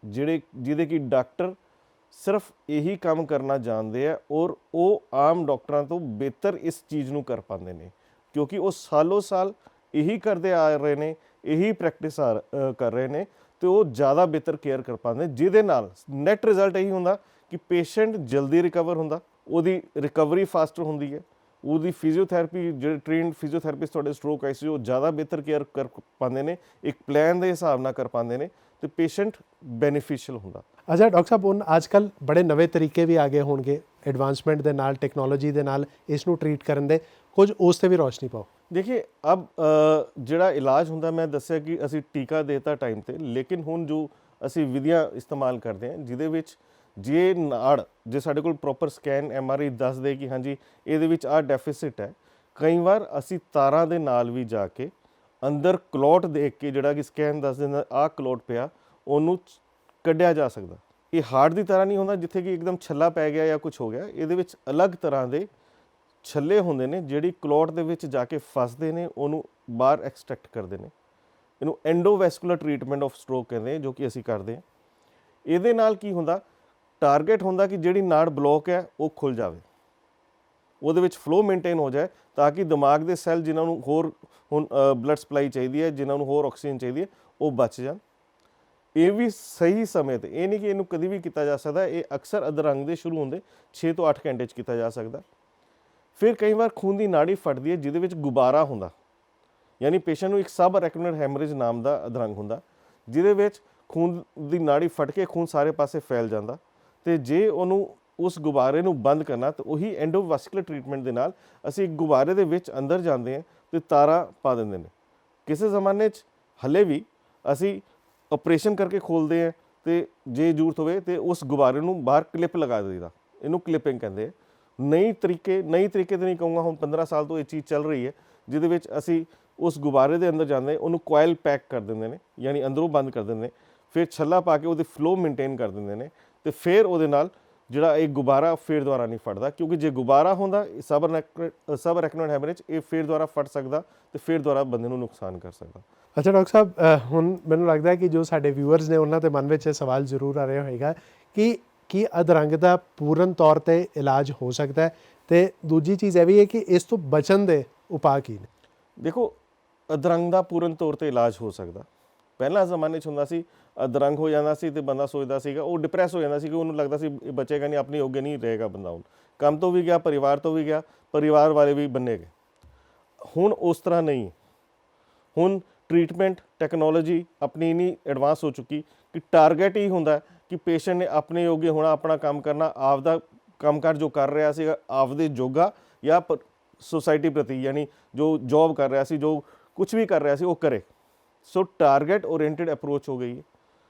B: ਜਿਹਦੇ ਕਿ ਡਾਕਟਰ ਸਿਰਫ ਇਹੀ ਕੰਮ ਕਰਨਾ ਜਾਣਦੇ ਆ ਔਰ ਉਹ ਆਮ ਡਾਕਟਰਾਂ ਤੋਂ ਬਿਹਤਰ ਇਸ ਚੀਜ਼ ਨੂੰ ਕਰ ਪਾਉਂਦੇ ਨੇ, ਕਿਉਂਕਿ ਉਹ ਸਾਲੋਂ ਸਾਲ ਇਹੀ ਕਰਦੇ ਆ ਰਹੇ ਨੇ, ਇਹੀ ਪ੍ਰੈਕਟਿਸ ਕਰ ਰਹੇ ਨੇ ਤੇ ਉਹ ਜ਼ਿਆਦਾ ਬਿਹਤਰ ਕੇਅਰ ਕਰ ਪਾਉਂਦੇ, ਜਿਹਦੇ ਨਾਲ ਨੈਟ ਰਿਜ਼ਲਟ ਇਹੀ ਹੁੰਦਾ ਕਿ ਪੇਸ਼ੈਂਟ ਜਲਦੀ ਰਿਕਵਰ ਹੁੰਦਾ, ਉਹਦੀ ਰਿਕਵਰੀ ਫਾਸਟਰ ਹੁੰਦੀ ਹੈ, ਉਹਦੀ ਫਿਜ਼ੀਓਥੈਰੇਪੀ ਜਿਹੜੇ ਟ੍ਰੇਨਡ ਫਿਜ਼ੀਓਥੈਰੇਪਿਸਟ ਤੁਹਾਡੇ ਸਟ੍ਰੋਕ ICU ਉਹ ਜ਼ਿਆਦਾ ਬਿਹਤਰ ਕੇਅਰ ਕਰ ਪਾਉਂਦੇ ਨੇ, ਇੱਕ ਪਲਾਨ ਦੇ ਹਿਸਾਬ ਨਾਲ ਕਰ ਪਾਉਂਦੇ ਨੇ ਤੇ ਪੇਸ਼ੈਂਟ ਬੈਨੀਫੀਸ਼ੀਅਲ ਹੁੰਦਾ।
A: ਅੱਛਾ ਡਾਕਟਰ ਸਾਹਿਬ, ਹੁਣ ਅੱਜ ਕੱਲ੍ਹ ਬੜੇ ਨਵੇਂ ਤਰੀਕੇ ਵੀ ਆ ਗਏ ਹੋਣਗੇ ਐਡਵਾਂਸਮੈਂਟ ਦੇ ਨਾਲ, ਟੈਕਨੋਲੋਜੀ ਦੇ ਨਾਲ ਇਸ ਨੂੰ ਟਰੀਟ ਕਰਨ ਦੇ, ਕੁਝ ਉਸ 'ਤੇ ਵੀ ਰੋਸ਼ਨੀ ਪਾਓ।
B: ਦੇਖिए, अब ਜਿਹੜਾ ਇਲਾਜ ਹੁੰਦਾ, ਮੈਂ ਦੱਸਿਆ ਕਿ ਅਸੀਂ ਟੀਕਾ ਦੇਤਾ ਟਾਈਮ ਤੇ, ਲੇਕਿਨ ਹੁਣ ਜੋ ਅਸੀਂ ਵਿਧੀਆਂ ਇਸਤੇਮਾਲ ਕਰਦੇ ਹਾਂ ਜਿਹਦੇ ਵਿੱਚ ਜੇ ਨਾੜ, ਜੇ ਸਾਡੇ ਕੋਲ ਪ੍ਰੋਪਰ ਸਕੈਨ MRI ਦੱਸ ਦੇ ਕਿ ਹਾਂਜੀ ਇਹਦੇ ਵਿੱਚ ਆਹ ਡੈਫੀਸਿਟ ਹੈ, ਕਈ ਵਾਰ ਅਸੀਂ ਤਾਰਾਂ ਦੇ ਨਾਲ ਵੀ ਜਾ ਕੇ ਅੰਦਰ ਕਲੌਟ ਦੇਖ ਕੇ ਜਿਹੜਾ ਕਿ ਸਕੈਨ ਦੱਸ ਦਿੰਦਾ ਆਹ ਕਲੌਟ ਪਿਆ, ਉਹਨੂੰ ਕੱਢਿਆ ਜਾ ਸਕਦਾ। ਇਹ ਹਾਰਟ ਦੀ ਤਰ੍ਹਾਂ ਨਹੀਂ ਹੁੰਦਾ ਜਿੱਥੇ ਕਿ ਇੱਕਦਮ ਛੱਲਾ ਪੈ ਗਿਆ ਜਾਂ ਕੁਝ ਹੋ ਗਿਆ। ਇਹਦੇ ਵਿੱਚ ਅਲੱਗ ਤਰ੍ਹਾਂ ਦੇ ਛੱਲੇ ਹੁੰਦੇ ਨੇ ਜਿਹੜੀ ਕਲੌਟ ਦੇ ਵਿੱਚ ਜਾ ਕੇ ਫਸਦੇ ਨੇ, ਉਹਨੂੰ ਬਾਹਰ ਐਕਸਟ੍ਰੈਕਟ ਕਰਦੇ ਨੇ। ਇਹਨੂੰ ਐਂਡੋਵੈਸਕੂਲਰ ਟ੍ਰੀਟਮੈਂਟ ਆਫ ਸਟ੍ਰੋਕ ਕਹਿੰਦੇ ਆ, ਜੋ ਕਿ ਅਸੀਂ ਕਰਦੇ ਹਾਂ। ਇਹਦੇ ਨਾਲ ਕੀ ਹੁੰਦਾ, ਟਾਰਗੇਟ ਹੁੰਦਾ ਕਿ ਜਿਹੜੀ ਨਾੜ ਬਲੌਕ ਹੈ ਉਹ ਖੁੱਲ ਜਾਵੇ, ਉਹਦੇ ਵਿੱਚ ਫਲੋ ਮੇਨਟੇਨ ਹੋ ਜਾਏ ਤਾਂ ਕਿ ਦਿਮਾਗ ਦੇ ਸੈੱਲ ਜਿਨ੍ਹਾਂ ਨੂੰ ਹੋਰ ਹੁਣ ਬਲੱਡ ਸਪਲਾਈ ਚਾਹੀਦੀ ਹੈ, ਜਿਨ੍ਹਾਂ ਨੂੰ ਹੋਰ ਆਕਸੀਜਨ ਚਾਹੀਦੀ ਹੈ, ਉਹ ਬਚ ਜਾਣ। ਇਹ ਵੀ ਸਹੀ ਸਮੇਂ 'ਤੇ, ਇਹ ਨਹੀਂ ਕਿ ਇਹਨੂੰ ਕਦੀ ਵੀ ਕੀਤਾ ਜਾ ਸਕਦਾ। ਇਹ ਅਕਸਰ ਅਧਰੰਗ ਦੇ ਸ਼ੁਰੂ ਹੁੰਦੇ 6 ਤੋਂ 8 ਘੰਟੇ 'ਚ ਕੀਤਾ ਜਾ ਸਕਦਾ। ਫਿਰ ਕਈ ਵਾਰ ਖੂਨ ਦੀ ਨਾੜੀ ਫਟਦੀ ਹੈ ਜਿਹਦੇ ਵਿੱਚ ਗੁਬਾਰਾ ਹੁੰਦਾ, ਯਾਨੀ ਪੇਸ਼ੈਂਟ ਨੂੰ ਇੱਕ ਸਬ ਅਰੈਕਨੋਇਡ ਹੈਮਰੇਜ ਨਾਮ ਦਾ ਅਧਰੰਗ ਹੁੰਦਾ, ਜਿਹਦੇ ਵਿੱਚ ਖੂਨ ਦੀ ਨਾੜੀ ਫਟ ਕੇ ਖੂਨ ਸਾਰੇ ਪਾਸੇ ਫੈਲ ਜਾਂਦਾ ਤੇ ਜੇ ਉਹਨੂੰ ਉਸ ਗੁਬਾਰੇ ਨੂੰ ਬੰਦ ਕਰਨਾ ਤਾਂ ਉਹੀ ਐਂਡੋਵਾਸਕੂਲਰ ਟ੍ਰੀਟਮੈਂਟ ਦੇ ਨਾਲ ਅਸੀਂ ਇੱਕ ਗੁਬਾਰੇ ਦੇ ਵਿੱਚ ਅੰਦਰ ਜਾਂਦੇ ਹਾਂ ਤੇ ਤਾਰਾਂ ਪਾ ਦਿੰਦੇ ਨੇ। ਕਿਸੇ ਜ਼ਮਾਨੇ 'ਚ ਹਲੇ ਵੀ ਅਸੀਂ ਆਪਰੇਸ਼ਨ ਕਰਕੇ ਖੋਲਦੇ ਹਾਂ ਤੇ ਜੇ ਜ਼ਰੂਰਤ ਹੋਵੇ ਤੇ ਉਸ ਗੁਬਾਰੇ ਨੂੰ ਬਾਹਰ ਕਲਿੱਪ ਲਗਾ ਦੇਈਦਾ, ਇਹਨੂੰ ਕਲਿੱਪਿੰਗ ਕਹਿੰਦੇ ਆ। ਨਈ ਤਰੀਕੇ ਤੇ ਨਹੀਂ ਕਹੂੰਗਾ, ਹੁਣ 15 ਸਾਲ ਤੋਂ ਇਹ ਚੀਜ਼ ਚੱਲ ਰਹੀ ਹੈ ਜਿਹਦੇ ਵਿੱਚ ਅਸੀਂ ਉਸ ਗੁਬਾਰੇ ਦੇ ਅੰਦਰ ਜਾਂਦੇ, ਉਹਨੂੰ ਕੋਇਲ ਪੈਕ ਕਰ ਦਿੰਦੇ ਨੇ, ਯਾਨੀ ਅੰਦਰੋਂ ਬੰਦ ਕਰ ਦਿੰਦੇ ਨੇ, ਫਿਰ ਛੱਲਾ ਪਾ ਕੇ ਉਹਦੇ ਫਲੋ ਮੇਨਟੇਨ ਕਰ ਦਿੰਦੇ ਨੇ ਤੇ ਫਿਰ ਉਹਦੇ ਨਾਲ ਜਿਹੜਾ ਇਹ ਗੁਬਾਰਾ ਫਿਰ ਦੁਬਾਰਾ ਨਹੀਂ ਫਟਦਾ, ਕਿਉਂਕਿ ਜੇ ਗੁਬਾਰਾ ਹੁੰਦਾ ਸਬ ਅਰੈਕਨੋਇਡ ਹੈਮਰੇਜ, ਇਹ ਫਿਰ ਦੁਬਾਰਾ ਫਟ ਸਕਦਾ ਤੇ ਫਿਰ ਦੁਬਾਰਾ ਬੰਦੇ ਨੂੰ ਨੁਕਸਾਨ ਕਰ ਸਕਦਾ।
A: ਅੱਛਾ ਡਾਕਟਰ ਸਾਹਿਬ, ਹੁਣ ਮੈਨੂੰ ਲੱਗਦਾ ਹੈ ਕਿ ਜੋ ਸਾਡੇ ਵਿਊਅਰਸ ਨੇ ਉਹਨਾਂ ਦੇ ਮਨ ਵਿੱਚ ਇਹ ਸਵਾਲ ਜ਼ਰੂਰ ਆ ਰਿਹਾ ਹੋਏਗਾ ਕਿ ਕੀ ਅਧਰੰਗ ਦਾ ਪੂਰਨ ਤੌਰ 'ਤੇ ਇਲਾਜ ਹੋ ਸਕਦਾ ਹੈ, ਤੇ ਦੂਜੀ ਚੀਜ਼ ਇਹ ਵੀ ਹੈ ਕਿ ਇਸ ਤੋਂ ਬਚਣ ਦੇ ਉਪਾਅ ਕੀ ਨੇ?
B: ਦੇਖੋ, ਅਧਰੰਗ ਦਾ ਪੂਰਨ ਤੌਰ 'ਤੇ ਇਲਾਜ ਹੋ ਸਕਦਾ। ਪਹਿਲਾਂ ਜ਼ਮਾਨੇ 'ਚ ਹੁੰਦਾ ਸੀ, ਅਧਰੰਗ ਹੋ ਜਾਂਦਾ ਸੀ ਤੇ ਬੰਦਾ ਸੋਚਦਾ ਸੀਗਾ, ਉਹ ਡਿਪਰੈਸ ਹੋ ਜਾਂਦਾ ਸੀ ਕਿ ਉਹਨੂੰ ਲੱਗਦਾ ਸੀ ਇਹ ਬਚੇਗਾ ਨਹੀਂ, ਆਪਣੇ ਯੋਗੇ ਨਹੀਂ ਰਹੇਗਾ ਬੰਦਾ। ਹੁਣ ਕੰਮ ਤੋਂ ਵੀ ਗਿਆ, ਪਰਿਵਾਰ ਤੋਂ ਵੀ ਗਿਆ, ਪਰਿਵਾਰ ਵਾਲੇ ਵੀ ਬੰਨੇ ਗਏ। ਹੁਣ ਉਸ ਤਰ੍ਹਾਂ ਨਹੀਂ, ਹੁਣ ਟ੍ਰੀਟਮੈਂਟ ਟੈਕਨੋਲੋਜੀ ਆਪਣੀ ਇੰਨੀ ਐਡਵਾਂਸ ਹੋ ਚੁੱਕੀ ਕਿ ਟਾਰਗੇਟ ਹੀ ਹੁੰਦਾ ਕਿ ਪੇਸ਼ੈਂਟ ਨੇ ਆਪਣੇ ਯੋਗੇ ਹੋਣਾ, ਆਪਣਾ ਕੰਮ ਕਰਨਾ, ਆਪਦਾ ਕੰਮਕਾਰ ਜੋ ਕਰ ਰਿਹਾ ਸੀਗਾ ਆਪਦੇ ਜੋਗਾ ਜਾਂ ਸੋਸਾਇਟੀ ਪ੍ਰਤੀ, ਯਾਨੀ ਜੋ ਜੋਬ ਕਰ ਰਿਹਾ ਸੀ, ਜੋ ਕੁਝ ਵੀ ਕਰ ਰਿਹਾ ਸੀ ਉਹ ਕਰੇ। ਸੋ ਟਾਰਗੇਟ ਓਰੀਐਂਟਡ ਅਪਰੋਚ ਹੋ ਗਈ ਹੈ।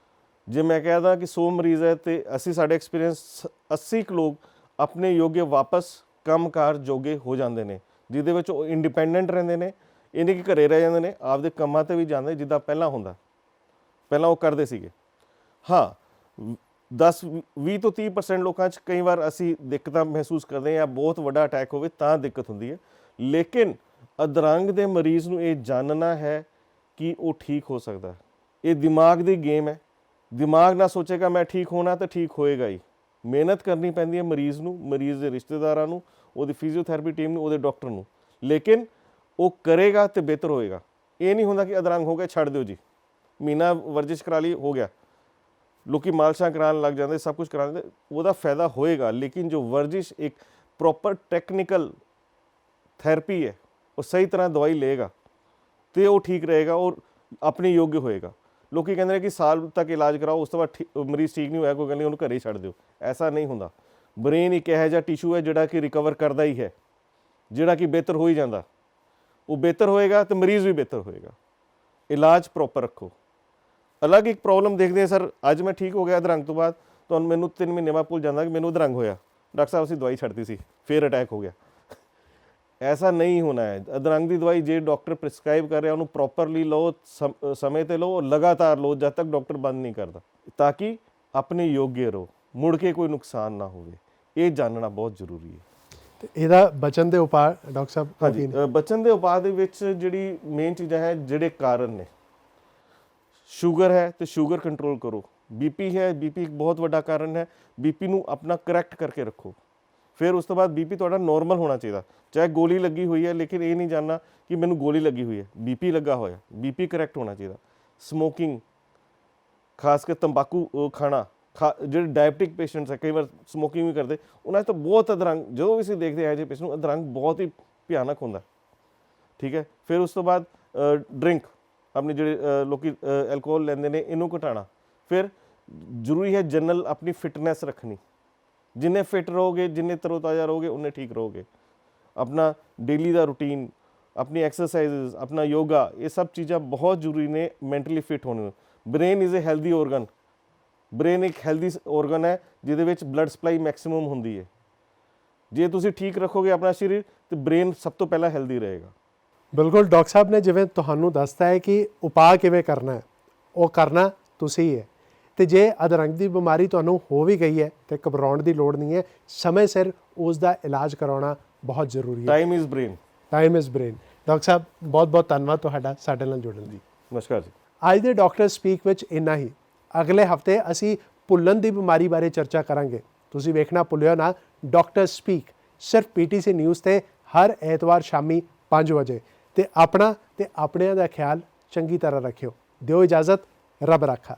B: ਜੇ ਮੈਂ ਕਹਿਦਾ ਕਿ 100 ਮਰੀਜ਼ ਹੈ ਤੇ ਅਸੀਂ ਸਾਡੇ ਐਕਸਪੀਰੀਅੰਸ 80 ਕੁ ਲੋਕ ਆਪਣੇ ਯੋਗੇ ਵਾਪਸ ਕੰਮਕਾਰ ਜੋਗੇ ਹੋ ਜਾਂਦੇ ਨੇ, ਜਿਹਦੇ ਵਿੱਚ ਉਹ ਇੰਡੀਪੈਂਡੈਂਟ ਰਹਿੰਦੇ ਨੇ। ਇਹ ਨਹੀਂ ਕਿ ਘਰੇ ਰਹਿ ਜਾਂਦੇ ਨੇ, ਆਪਦੇ ਕੰਮਾਂ 'ਤੇ ਵੀ ਜਾਂਦੇ ਜਿੱਦਾਂ ਪਹਿਲਾਂ ਹੁੰਦਾ, ਪਹਿਲਾਂ ਉਹ ਕਰਦੇ ਸੀਗੇ। ਹਾਂ, 10 20 ਤੋਂ 30% ਲੋਕਾਂ 'ਚ ਕਈ ਵਾਰ ਅਸੀਂ ਦਿੱਕਤਾਂ ਮਹਿਸੂਸ ਕਰਦੇ ਹਾਂ, ਬਹੁਤ ਵੱਡਾ ਅਟੈਕ ਹੋਵੇ ਤਾਂ ਦਿੱਕਤ ਹੁੰਦੀ ਹੈ। ਲੇਕਿਨ ਅਧਰੰਗ ਦੇ ਮਰੀਜ਼ ਨੂੰ ਇਹ ਜਾਣਨਾ ਹੈ ਕਿ ਉਹ ਠੀਕ ਹੋ ਸਕਦਾ। ਇਹ ਦਿਮਾਗ ਦੀ ਗੇਮ ਹੈ। ਦਿਮਾਗ ਨਾ ਸੋਚੇਗਾ ਮੈਂ ਠੀਕ ਹੋਣਾ ਤਾਂ ਠੀਕ ਹੋਏਗਾ ਹੀ। ਮਿਹਨਤ ਕਰਨੀ ਪੈਂਦੀ ਹੈ ਮਰੀਜ਼ ਨੂੰ, ਮਰੀਜ਼ ਦੇ ਰਿਸ਼ਤੇਦਾਰਾਂ ਨੂੰ, ਉਹਦੀ ਫਿਜ਼ੀਓਥੈਰੇਪੀ ਟੀਮ ਨੂੰ, ਉਹਦੇ ਡਾਕਟਰ ਨੂੰ। ਲੇਕਿਨ ਉਹ ਕਰੇਗਾ ਤੇ ਬਿਹਤਰ ਹੋਏਗਾ। ਇਹ ਨਹੀਂ ਹੁੰਦਾ ਕਿ ਅਧਰੰਗ ਹੋ ਗਿਆ ਛੱਡ ਦਿਓ ਜੀ, ਮਹੀਨਾ ਵਰਜਿਸ਼ ਕਰਾ ਲਈ ਹੋ ਗਿਆ। ਲੋਕੀ ਮਾਲਸ਼ਾਂ ਕਰਾਉਣ ਲੱਗ ਜਾਂਦੇ, ਸਭ ਕੁਝ ਕਰਾਉਂਦੇ, ਉਹਦਾ ਫਾਇਦਾ ਹੋਏਗਾ। ਲੇਕਿਨ ਜੋ ਵਰਜਿਸ਼ ਇੱਕ ਪ੍ਰੋਪਰ ਟੈਕਨੀਕਲ ਥੈਰੇਪੀ ਹੈ, ਉਹ ਸਹੀ ਤਰ੍ਹਾਂ ਦਵਾਈ ਲਏਗਾ ਤੇ ਉਹ ਠੀਕ ਰਹੇਗਾ ਔਰ ਆਪਣੇ ਯੋਗ ਹੋਏਗਾ। ਲੋਕੀ ਕਹਿੰਦੇ ਨੇ ਕਿ ਸਾਲ ਤੱਕ ਇਲਾਜ ਕਰਾਓ, ਉਸ ਤੋਂ ਬਾਅਦ ਮਰੀਜ਼ ਠੀਕ ਨਹੀਂ ਹੋਇਆ, ਕੋਈ ਗੱਲ ਨਹੀਂ, ਉਹਨੂੰ ਘਰੇ ਹੀ ਛੱਡ ਦਿਓ। ਐਸਾ ਨਹੀਂ ਹੁੰਦਾ। ਬ੍ਰੇਨ ਇੱਕ ਇਹੋ ਜਿਹਾ ਟਿਸ਼ੂ ਹੈ ਜਿਹੜਾ ਕਿ ਰਿਕਵਰ ਕਰਦਾ ਹੀ ਹੈ, ਜਿਹੜਾ ਕਿ ਬਿਹਤਰ ਹੋ ਹੀ ਜਾਂਦਾ। ਉਹ ਬਿਹਤਰ ਹੋਏਗਾ ਤੇ ਮਰੀਜ਼ ਵੀ ਬਿਹਤਰ ਹੋਏਗਾ। ਇਲਾਜ ਪ੍ਰੋਪਰ ਰੱਖੋ। ਅਲੱਗ ਇੱਕ ਪ੍ਰੋਬਲਮ ਦੇਖਦੇ ਹਾਂ ਸਰ, ਅੱਜ ਮੈਂ ਠੀਕ ਹੋ ਗਿਆ ਅਧਰੰਗ ਤੋਂ ਬਾਅਦ, ਤੁਹਾਨੂੰ ਮੈਨੂੰ 3 ਮਹੀਨੇ ਬਾਅਦ ਭੁੱਲ ਜਾਂਦਾ ਕਿ ਮੈਨੂੰ ਅਧਰੰਗ ਹੋਇਆ, ਡਾਕਟਰ ਸਾਹਿਬ ਅਸੀਂ ਦਵਾਈ ਛੱਡਤੀ ਸੀ, ਫਿਰ ਅਟੈਕ ਹੋ ਗਿਆ। ਐਸਾ ਨਹੀਂ ਹੋਣਾ ਹੈ। ਅਧਰੰਗ ਦੀ ਦਵਾਈ ਜੇ ਡਾਕਟਰ ਪ੍ਰਿਸਕ੍ਰਾਈਬ ਕਰ ਰਿਹਾ ਉਹਨੂੰ ਪ੍ਰੋਪਰਲੀ ਲਓ, ਸਮੇਂ 'ਤੇ ਲਓ, ਲਗਾਤਾਰ ਲਓ ਜਦ ਤੱਕ ਡਾਕਟਰ ਬੰਦ ਨਹੀਂ ਕਰਦਾ, ਤਾਂ ਕਿ ਆਪਣੇ ਯੋਗੇ ਰਹੋ, ਮੁੜ ਕੇ ਕੋਈ ਨੁਕਸਾਨ ਨਾ ਹੋਵੇ। ਇਹ ਜਾਣਨਾ ਬਹੁਤ ਜ਼ਰੂਰੀ ਹੈ।
A: ਤੇ ਇਹਦਾ ਬਚਣ ਦੇ ਉਪਾਅ ਡਾਕਟਰ ਸਾਹਿਬ?
B: ਹਾਂਜੀ, ਬਚਣ ਦੇ ਉਪਾਅ ਦੇ ਵਿੱਚ ਜਿਹੜੀ ਮੇਨ ਚੀਜ਼ਾਂ ਹੈ, ਜਿਹੜੇ ਕਾਰਨ ਨੇ, ਸ਼ੂਗਰ ਹੈ ਤੇ ਸ਼ੂਗਰ ਕੰਟਰੋਲ ਕਰੋ। ਬੀਪੀ ਹੈ, ਬੀਪੀ ਇੱਕ ਬਹੁਤ ਵੱਡਾ ਕਾਰਨ ਹੈ। ਬੀਪੀ ਨੂੰ ਆਪਣਾ ਕਰੈਕਟ ਕਰਕੇ ਰੱਖੋ। ਫਿਰ ਉਸ ਤੋਂ ਬਾਅਦ ਬੀਪੀ ਤੁਹਾਡਾ ਨੋਰਮਲ ਹੋਣਾ ਚਾਹੀਦਾ। ਚਾਹੇ ਗੋਲੀ ਲੱਗੀ ਹੋਈ ਹੈ, ਲੇਕਿਨ ਇਹ ਨਹੀਂ ਜਾਣਨਾ ਕਿ ਮੈਨੂੰ ਗੋਲੀ ਲੱਗੀ ਹੋਈ ਹੈ, ਬੀਪੀ ਲੱਗਾ ਹੋਇਆ, ਬੀਪੀ ਕਰੈਕਟ ਹੋਣਾ ਚਾਹੀਦਾ। ਸਮੋਕਿੰਗ, ਖਾਸ ਕਰ ਤੰਬਾਕੂ ਖਾਣਾ, ਜਿਹੜੇ ਡਾਇਬਟਿਕ ਪੇਸ਼ੈਂਟਸ ਹੈ, ਕਈ ਵਾਰ ਸਮੋਕਿੰਗ ਵੀ ਕਰਦੇ, ਉਹਨਾਂ 'ਚ ਤਾਂ ਬਹੁਤ ਅਧਰੰਗ, ਜਦੋਂ ਵੀ ਅਸੀਂ ਦੇਖਦੇ ਹਾਂ ਜੇ ਪੇਸ਼ੈਂਟ ਨੂੰ, ਅਧਰੰਗ ਬਹੁਤ ਹੀ ਭਿਆਨਕ ਹੁੰਦਾ। ਠੀਕ ਹੈ। ਫਿਰ ਉਸ ਤੋਂ ਬਾਅਦ ਡਰਿੰਕ, ਆਪਣੇ ਜਿਹੜੇ ਲੋਕੀ ਐਲਕੋਹਲ ਲੈਂਦੇ ਨੇ, ਇਹਨੂੰ ਘਟਾਉਣਾ। ਫਿਰ ਜ਼ਰੂਰੀ ਹੈ ਜਨਰਲ ਆਪਣੀ ਫਿਟਨੈਸ ਰੱਖਣੀ। ਜਿੰਨੇ ਫਿਟ ਰਹੋਗੇ, ਜਿੰਨੇ ਤਰੋਤਾਜ਼ਾ ਰਹੋਗੇ, ਉਨੇ ਠੀਕ ਰਹੋਗੇ। ਆਪਣਾ ਡੇਲੀ ਦਾ ਰੂਟੀਨ, ਆਪਣੀ ਐਕਸਰਸਾਈਜ਼, ਆਪਣਾ ਯੋਗਾ, ਇਹ ਸਭ ਚੀਜ਼ਾਂ ਬਹੁਤ ਜ਼ਰੂਰੀ ਨੇ ਮੈਂਟਲੀ ਫਿਟ ਹੋਣ ਨੂੰ। Brain is a healthy organ. Brain ਇੱਕ ਹੈਲਦੀ ਔਰਗਨ ਹੈ ਜਿਹਦੇ ਵਿੱਚ ਬਲੱਡ ਸਪਲਾਈ ਮੈਕਸਿਮਮ ਹੁੰਦੀ ਹੈ। ਜੇ ਤੁਸੀਂ ਠੀਕ ਰੱਖੋਗੇ ਆਪਣਾ ਸਰੀਰ ਤੇ ਬ੍ਰੇਨ ਸਭ ਤੋਂ ਪਹਿਲਾਂ ਹੈਲਦੀ ਰਹੇਗਾ।
A: ਬਿਲਕੁਲ ਡਾਕਟਰ ਸਾਹਿਬ ਨੇ ਜਿਵੇਂ ਤੁਹਾਨੂੰ ਦੱਸਤਾ ਹੈ ਕਿ ਉਪਾਅ ਕਿਵੇਂ ਕਰਨਾ ਹੈ, ਉਹ ਕਰਨਾ ਤੁਸੀਂ ਹੈ। ਤੇ ਜੇ ਅਧਰੰਗ ਦੀ ਬਿਮਾਰੀ ਤੁਹਾਨੂੰ ਹੋ ਵੀ ਗਈ ਹੈ ਤੇ ਘਬਰਾਉਣ ਦੀ ਲੋੜ ਨਹੀਂ ਹੈ, ਸਮੇਂ ਸਿਰ ਉਸ ਦਾ ਇਲਾਜ ਕਰਾਉਣਾ ਬਹੁਤ ਜ਼ਰੂਰੀ ਹੈ।
B: Time is brain.
A: Time is brain. Doctor ਸਾਹਿਬ ਬਹੁਤ ਬਹੁਤ ਧੰਨਵਾਦ ਤੁਹਾਡਾ ਸਾਡੇ ਨਾਲ ਜੁੜਨ ਲਈ।
B: ਨਮਸਕਾਰ ਜੀ।
A: ਅੱਜ ਦੇ ਡਾਕਟਰ ਸਪੀਕ ਵਿੱਚ ਇੰਨਾ ਹੀ। ਅਗਲੇ ਹਫਤੇ ਅਸੀਂ ਭੁੱਲਣ ਦੀ ਬਿਮਾਰੀ ਬਾਰੇ ਚਰਚਾ ਕਰਾਂਗੇ। ਤੁਸੀਂ ਵੇਖਣਾ ਭੁੱਲਿਓ ਨਾ ਡਾਕਟਰ ਸਪੀਕ, ਸਿਰਫ PTC ਨਿਊਜ਼ ਤੇ ਹਰ ਐਤਵਾਰ ਸ਼ਾਮੀ 5 ਵਜੇ। ਤੇ ਆਪਣਾ ਤੇ ਆਪਣਿਆਂ ਦਾ ਖਿਆਲ ਚੰਗੀ ਤਰ੍ਹਾਂ ਰੱਖਿਓ। ਦਿਓ ਇਜਾਜ਼ਤ। ਰੱਬ ਰਾਖਾ।